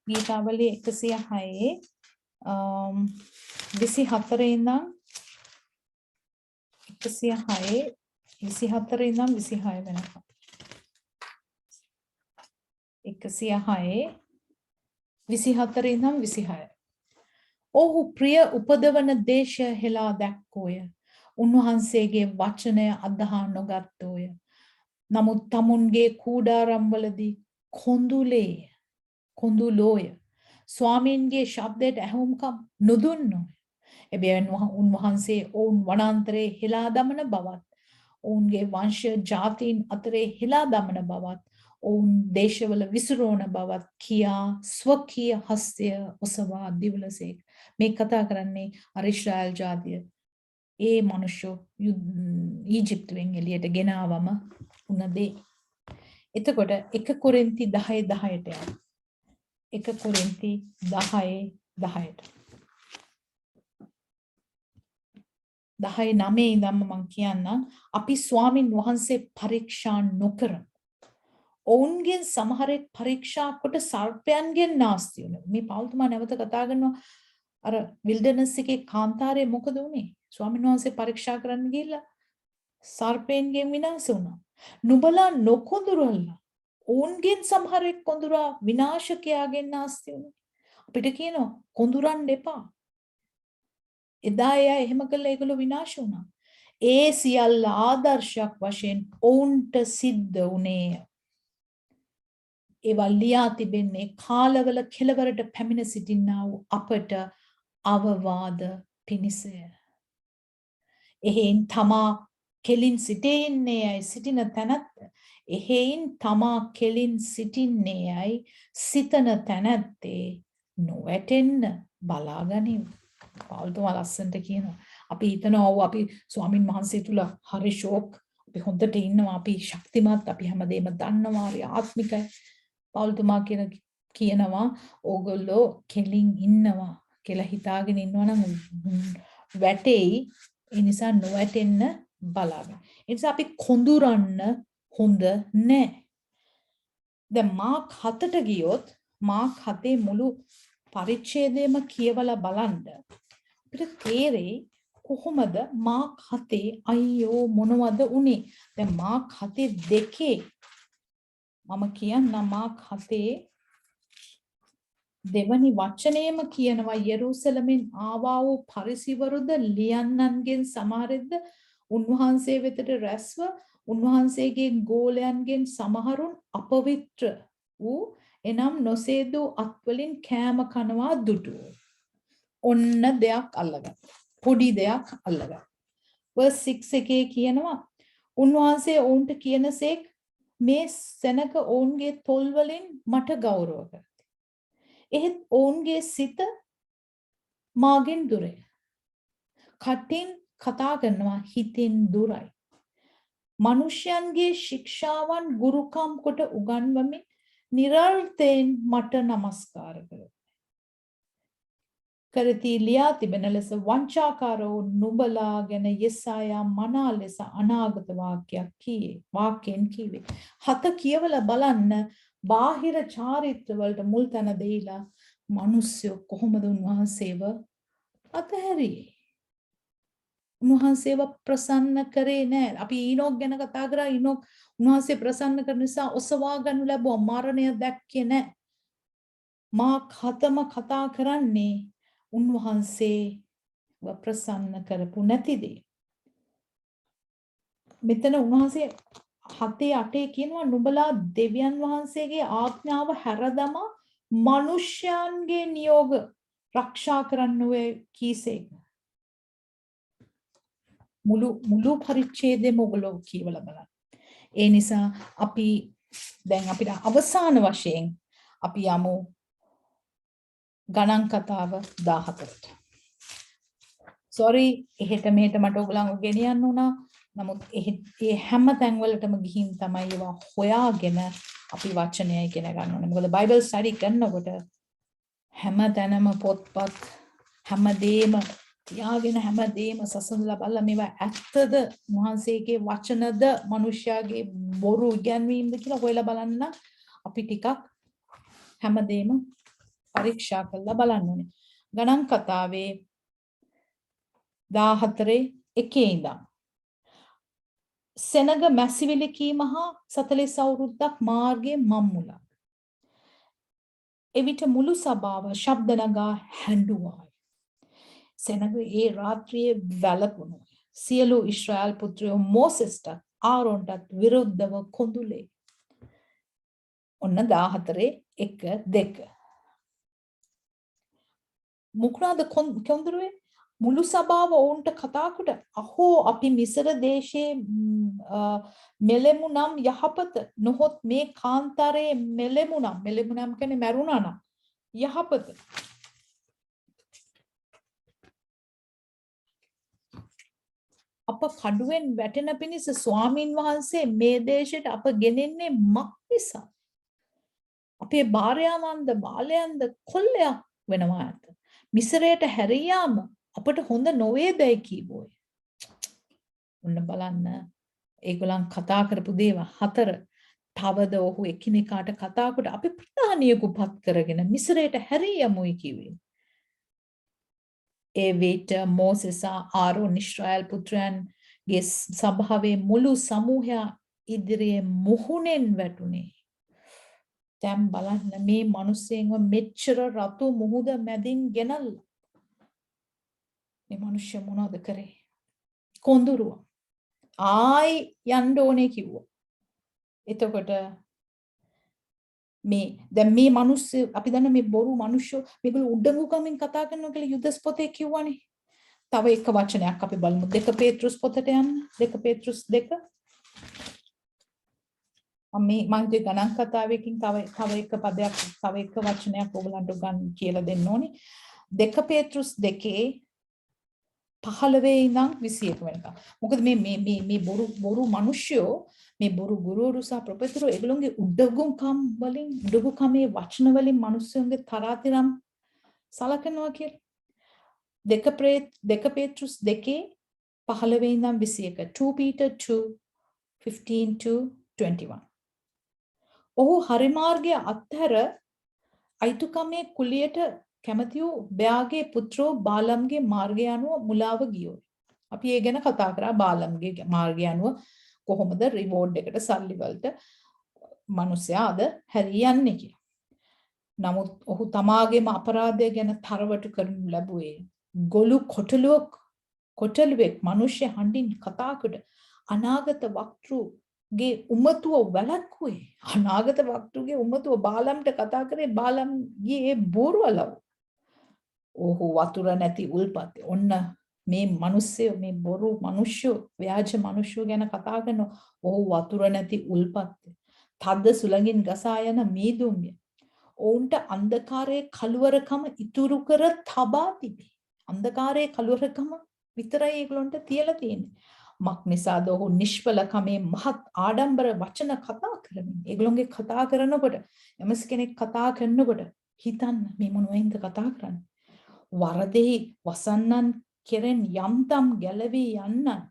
ගීතාවලිය 106 24 ඉඳන් 106 24 ඉඳන් 26 වෙනකම් 106 24 ඉඳන් 26 ඔහු ප්‍රිය උපදවන දේශය හෙලා දැක්කෝය. උන්වහන්සේගේ වචනය අදහා නොගත්තෝය. නමුත් තමුන්ගේ කූඩාරම්වලදී කොඳුලෝය. ස්වාමීන්ගේ ශබ්දයට ඇහුම්කම් නොදුන්නෝය. එබැවින් උන්වහන්සේ ඔවුන් වනාන්තරේ හෙලා දමන බවත්, ඔවුන්ගේ වංශ ජාතීන් අතරේ හෙලා දමන බවත්, ඔවුන් දේශවල විසිරෝණ බවත් කියා ස්වකීය හස්තය ඔසවා දිවුලසේක. මේ කතා කරන්නේ අර ඊශ්‍රායල් ජාතිය. ඒ මිනිස්සු ඊජිප්තුවෙන් එළියට ගෙනාවම උන දේ. එතකොට 1 කොරින්ති 10:10ට යනවා. 1 කොරින්ති 10:10ට 10:9 ඉඳන්ම මම කියන්නම් අපි ස්වාමින් වහන්සේ පරීක්ෂා නොකරමු. ඔවුන්ගෙන් සමහරෙක් පරීක්ෂා කොට සර්පයන්ගෙන් නාස්ති වුණා. මේ පෞල්තුමා නැවත කතා කරනවා අර විල්ඩර්නස් එකේ කාන්තාරයේ මොකද වුනේ? ස්වාමීන් වහන්සේ පරීක්ෂා කරන්න ගිහිල්ලා සර්පයන්ගෙන් විනාශ වුණා. නුඹලා නොකොඳුරල්ලා. ඔවුන්ගෙන් සමහරෙක් කොඳුරා විනාශකයාගෙන් නාස්ති වුණා. අපිට කියනවා කොඳුරන්න එපා. එදා එයා එහෙම කළා ඒගොල්ලෝ විනාශ වුණා. ඒ සියල්ල ආදර්ශයක් වශයෙන් ඔවුන්ට සිද්ධ වුණේ. ඒවා ලියා තිබෙන්නේ කාලවල කෙලවරට පැමිණ සිටින්නා වූ අපට අවවාද පිණිසය. එහෙයින් තමා කෙලින් සිටින්නේ යයි සිටින තැනත් එහෙයින් තමා කෙලින් සිටින්නේ යයි සිතන තැනැත්තේ නොවැටෙන්න බලාගනිමු. පෞල්තුමා ලස්සනට කියනවා. අපි හිතනවා අපි ස්වාමින් වහන්සේ තුල හරි ෂෝක්. අපි හොඳට ඉන්නවා. අපි ශක්තිමත්. අපි හැමදේම දන්නවා. හරි ආත්මිකයි. පෞල්තුමා කියනවා ඕගොල්ලෝ කෙලින් ඉන්නවා කියලා හිතාගෙන ඉන්නවා නම් වැටෙයි. ඒ නිසා නොවැටෙන්න බලාගන්න. ඒ නිසා අපි කොඳුරන්න හොඳ නැහැ. දැන් මාක් 7ට ගියොත් මාක් 7 මුළු පරිච්ඡේදයම කියවලා බලන්න අපිට තේරෙයි කොහොමද මාක් 7 අයියෝ මොනවද උනේ. දැන් මාක් 7:2 මම කියන්නම් මාක් 7 දෙවනි වචනයේම කියනවා යෙරුසලමෙන් ආවා වූ පරිසිවරුද ලියන්නන්ගෙන් සමහරෙක්ද උන්වහන්සේ වෙතට රැස්ව උන්වහන්සේගේ ගෝලයන්ගෙන් සමහරුන් අපවිත්‍ර වූ එනම් නොසේදූ අත්වලින් කෑම කනවා දුටු. ඔන්න දෙයක් අල්ලගත්තා. පොඩි දෙයක් අල්ලගත්තා. verse 6 එකේ කියනවා උන්වහන්සේ ඔවුන්ට කියනසේක් මේ සෙනක ඔවුන්ගේ තොල් වලින් මට ගෞරව කරති. එහෙත් ඔවුන්ගේ සිත මාගෙන් දුරය. කටින් කතා කරනවා හිතින් දුරයි. මනුෂ්‍යයන්ගේ ශික්ෂාවන් ගුරුකම් කොට උගන්වමින් නිරර්ථයෙන් මට නමස්කාර කරති ලියා තිබෙන ලෙස වංචාකාරෝ නුඹලා ගැන යෙසායා මනා ලෙස අනාගත වාක්‍යයෙන් කීවේ. 7 කියවලා බලන්න බාහිර චාරිත්‍ර වලට මුල් තැන දෙයිලා මිනිස්සු කොහොමද උන්වහන්සේව අතහැරියේ. උන්වහන්සේව ප්‍රසන්න කරේ නැහැ. අපි ඊනොක් ගැන කතා කරා. ඊනොක් උන්වහන්සේ ප්‍රසන්න කරන නිසා ඔසවා ගන්නු ලැබුවා. මරණය දැක්කේ නැහැ. මා කතම කතා කරන්නේ උන්වහන්සේව ප්‍රසන්න කරපු නැතිදී. මෙතන උන්වහන්සේ 7:8 කියනවා නුඹලා දෙවියන් වහන්සේගේ ආඥාව හැරදමා මිනිස්යන්ගේ නියෝග රක්ෂා කරන්න වේ කීසේක. මුළු පරිච්ඡේදෙම ඔයගොල්ලෝ කියවලා බලන්න. ඒ නිසා අපි දැන් අපිට අවසාන වශයෙන් අපි යමු ගණන් කතාව 14ට. sorry එහෙට මෙහෙට මට ඔයගලන්ව ගෙනියන්න උනා. නමුත් ඒ හැම තැන්වලටම ගිහින් තමයි ඒවා හොයාගෙන අපි වචනය ඉගෙන ගන්න ඕනේ. මොකද බයිබල් ස්ටඩි කරනකොට හැම තැනම පොත්පත් හැමදේම තියාගෙන හැමදේම සසඳලා බලලා මේවා ඇත්තද වහන්සේගේ වචනද මිනිස්යාගේ බොරු ඉගැන්වීම්ද කියලා හොයලා බලන්න අපි ටිකක් හැමදේම පරීක්ෂා කරලා බලන්න ඕනේ. ගණන් කතාවේ 14:1 ඉඳන් සෙනග මැසිවිලි කීම හා 40 අවුරුද්දක් මාර්ගයේ මම්මුලා. එවිට මුළු සභාව ශබ්ද නගා හැඬුවා. සෙනග ඒ රාත්‍රියේ වැළපුණු. සියලු ඊශ්‍රායල් පුත්‍රයෝ මෝසෙස්ට ආරොන්ටත් විරුද්ධව කොඳුලේ. ඔන්න 14:1-2. මොකද කොඳුරුවේ මුළු සභාව ඔවුන්ට කතා කොට අහෝ අපි මිසර දේශයේ මෙලෙමු නම් යහපත නොහොත් මේ කාන්තරයේ මෙලෙමු නම් කියන්නේ මරුණා නම් යහපත අප කඩුවෙන් වැටෙන පිණිස ස්වාමින් වහන්සේ මේ දේශයට අප ගෙනෙන්නේ මක් නිසා අපේ භාර්යාවන්ද බාලයන්ද කොල්ලයක් වෙනවා ඇත මිසරයට හැරියාම අපට හොඳ නොවේදයි කීවෝය. ඔන්න බලන්න ඒගොල්ලන් කතා කරපු දේව 4 තවද ඔහු එකිනෙකාට කතා කොට අපි ප්‍රධානියෙකුපත් කරගෙන මිසරයට හැරියමුයි කිව්වේ. ඒ විට මෝසෙස් ආරෝන් ඊශ්‍රායල් පුත්‍රයන්ගේ සභාවේ මුළු සමූහයා ඉදිරියේ මුහුණෙන් වැටුනේ. දැන් බලන්න මේ මිනිස්සෙන්ව මෙච්චර රතු මුහුද මැදින් ගෙනල්ලා මේ මිනිස්සු මොනවද කරේ? කොඳුරුවා. ආයි යන්න ඕනේ කිව්වා. එතකොට දැන් මේ මිනිස්සු අපි දන්න මේ බොරු මිනිස්සු මේගොල්ලෝ උඩඟුකමින් කතා කරනවා කියලා යුදස් පොතේ කිව්වනේ. තව එක වචනයක් අපි බලමු. 2 පේත්‍රුස් පොතට යන්න. 2 පේත්‍රුස් 2. මම ගණන් කතාවකින් තව එක පදයක් තව එක වචනයක් ඔයගලන්ට ගන්න කියලා දෙන්න ඕනේ. 2 පේත්‍රුස් 2 15 ඉඳන් 21 වෙනකම්. මොකද මේ බොරු මිනිස්සු මේ බොරු ගුරුවරු සහ ප්‍රොෆෙසර්ෝ ඒගොල්ලෝගේ උඩඟුකමේ වචන වලින් මිනිස්සුන්ගේ තරාතිරම් සලකනවා කියලා. 2 පේත්‍රුස් 2 15 ඉඳන් 21. 2 Peter 2:15-21. ඔහු හරි මාර්ගයේ අත්හැර අයිතුකමේ කුලියට කැමති වූ බයාගේ පුත්‍රෝ බාලම්ගේ මාර්ගය අනුව මුලාව ගියෝ. අපි ඒ ගැන කතා කරා බාලම්ගේ මාර්ගය අනුව කොහොමද රිවෝඩ් එකට සල්ලි වලට මිනිස්සයා අද හැරියන්නේ කියලා. නමුත් ඔහු තමාගේම අපරාධය ගැන තරවටු කරනු ලැබුවේ ගොළු කොටලුවෙක් මිනිස්සු හඬින් කතා කොට අනාගත වක්තෘගේ උමතුව වැළක්ුවේ. අනාගත වක්තෘගේ උමතුව බාලම්ට කතා කරේ බාලම්ගේ බෝරුවලව. ඔහු වතුර නැති උල්පත්. ඔන්න මේ මිනිස්සු මේ බොරු මිනිස්සු ව්‍යාජ මිනිස්සු ගැන කතා කරනවා. ඔහු වතුර නැති උල්පත්. තද්ද සුළඟින් ගසා යන මීදුම්ය. ඔවුන්ට අන්ධකාරයේ කළුවරකම ඉතුරු කර තබා තිබේ. අන්ධකාරයේ කළුවරකම විතරයි ඒගොල්ලන්ට තියලා තියෙන්නේ. මක් නිසාද ඔහු නිෂ්ඵලකමේ මහත් ආඩම්බර වචන කතා කරමින් ඒගොල්ලන්ගේ කතා කරනකොට එමස් කෙනෙක් කතා කරනකොට හිතන්න මේ මොනවයින්ද කතා කරන්නේ. වරදෙහි වසන්නන් කෙරෙන් යම්තම් ගැලවී යන්නන්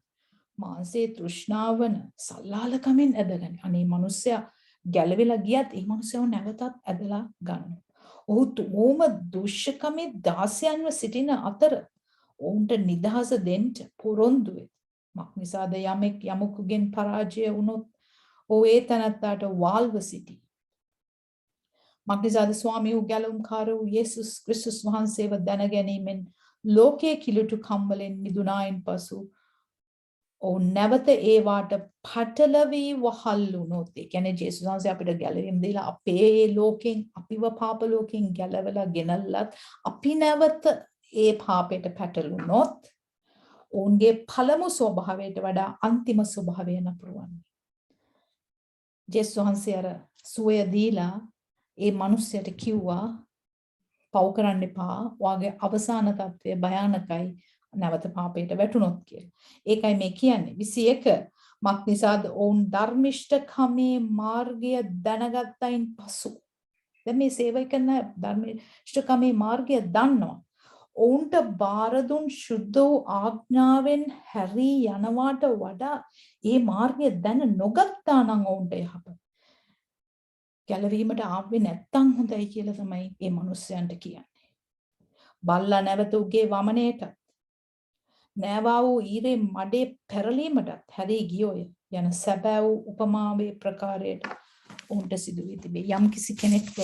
මාසේ තෘෂ්ණාවන සල්ලාලකමින් ඇදගෙන. අනේ මිනිස්සයා ගැලවිලා ගියත් ඒ මිනිස්සව නැවතත් ඇදලා ගන්නවා. ඔහු තුමෝම දුෂ්කමේ දාසයන්ව සිටින අතර ඔවුන්ට නිදහස දෙන්න පොරොන්දු වෙයි. මක්නිසාද යමෙක් යමෙකුගෙන් පරාජය වුණොත් ඔහු ඒ තැනැත්තාට වාල්ව සිටී. මක්නිසාද ස්වාමී වූ ගැලුම්කාර වූ යේසුස් ක්‍රිස්තුස් වහන්සේව දැන ගැනීමෙන් ලෝකයේ කිලුටුකම් වලින් මිදුණායින් පසු ඔවුන් නැවත ඒවාට පටලවී වහල් වුණොත්, ඒ කියන්නේ ජේසුස් වහන්සේ අපිට ගැලවීම දීලා අපේ ලෝකෙන් අපිව පාප ලෝකෙන් ගැලවලා ගෙනල්ලත් අපි නැවත ඒ පාපයට පැටළුනොත් ඔවුන්ගේ පළමු ස්වභාවයට වඩා අන්තිම ස්වභාවය නපුරවන්නේ. ජේසුස් වහන්සේ අර සුවය දීලා ඒ මිනිස්සයාට කිව්වා පව් කරන්න එපා. ඔයාගේ අවසාන තත්ත්වය භයානකයි. නැවත පාපයට වැටුනොත් කියලා. ඒකයි මේ කියන්නේ 21 මක්නිසාද ඔවුන් ධර්මිෂ්ඨකමේ මාර්ගය දැනගත්තයින් පසු. දැන් මේ සේවය කරන ධර්මිෂ්ඨකමේ මාර්ගය දන්නවා. ඔවුන්ට බාර දුන් සුද්ධ වූ ආඥාවෙන් හැරී යනවාට වඩා මේ මාර්ගය දැන නොගත්තා නම් ඔවුන්ට යහපත්. ගැලවීමට ආවේ නැත්තම් හොඳයි කියලා තමයි මේ මිනිස්යන්ට කියන්නේ. බල්ලා නැවත උගේ වමනේට නෑවා වූ ඊරේ මඩේ පෙරලීමටත් හැරී ගියෝය යන සැබෑ වූ උපමාවේ ප්‍රකාරයට උන්ට සිදු වී තිබේ. යම් කිසි කෙනෙක්ව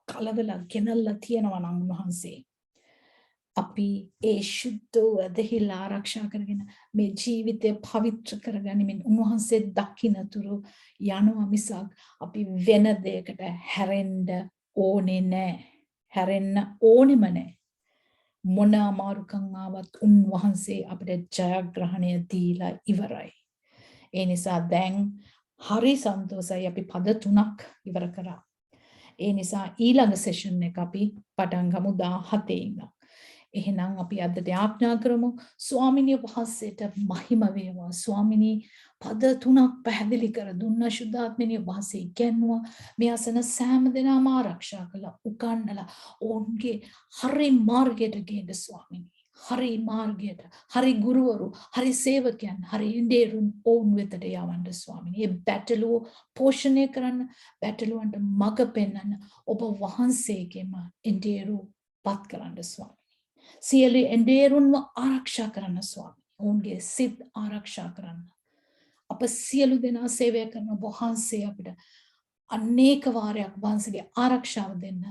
කලබල ගෙනල්ලා තියනවා නම් උන්වහන්සේ අපි ඒ ශුද්ධ වදහිල් ආරක්ෂා කරගෙන මේ ජීවිතය පවිත්‍ර කරගනිමින් උන්වහන්සේ දකින්නතුරු යනවා මිසක් අපි වෙන දෙයකට හැරෙන්න ඕනේ නැහැ. හැරෙන්න ඕනෙම නැහැ. මොන අමාරුකම් ආවත් උන්වහන්සේ අපිට ජයග්‍රහණය දීලා ඉවරයි. ඒ නිසා දැන් හරි සන්තෝෂයි අපි පද 3ක් ඉවර කරා. ඒ නිසා ඊළඟ සෙෂන් එක අපි පටන් ගමු 17 ඉඳන්. එහෙනම් අපි අදට ආඥා කරමු ස්වාමිනිය වහන්සේට මහිම වේවා. ස්වාමිනී පද 3ක් පැහැදිලි කර දුන්න ශුද්ධාත්මනිය වහන්සේ ඉගෙනුවා. මේ අසන සෑම දෙනාම ආරක්ෂා කළා. උගන්වලා ඔවුන්ගේ හරි මාර්ගයට ගේන්න ස්වාමිනී. හරි මාර්ගයට, හරි ගුරුවරු, හරි සේවකයන්, හරි ඉන්දේරුන් ඔවුන් වෙතට යවන්න ස්වාමිනී. මේ බැටළුව පෝෂණය කරන්න, බැටළුවන්ට මඟ පෙන්වන්න ඔබ වහන්සේගේම ඉන්දේරු පත් කරන්න ස්වාමිනී. සියලු එඬේරුන්ව ආරක්ෂා කරන්න ස්වාමී. ඔවුන්ගේ සිත් ආරක්ෂා කරන්න. අප සියලු දෙනා සේවය කරන වහන්සේ අපිට අනේක වාරයක් වහන්සේගේ ආරක්ෂාව දෙන්න.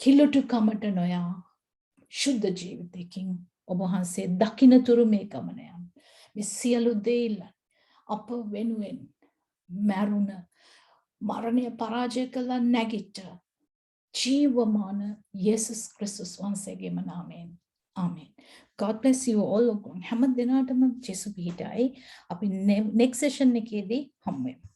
කිලුටුකමට නොයා ශුද්ධ ජීවිතයකින් ඔබ වහන්සේ දකින්නතුරු මේ ගමන යන්න. මේ සියලු දේ අප වෙනුවෙන් මරුණ මරණය පරාජය කළ නැගිට ජීවමාන යේසුස් ක්‍රිස්තුස් වහන්සේගේම නාමයෙන්. ආමෙන්. God bless you all. හැම දිනකටම ජේසු පිහිටයි. අපි next session එකේදී හමු වෙමු.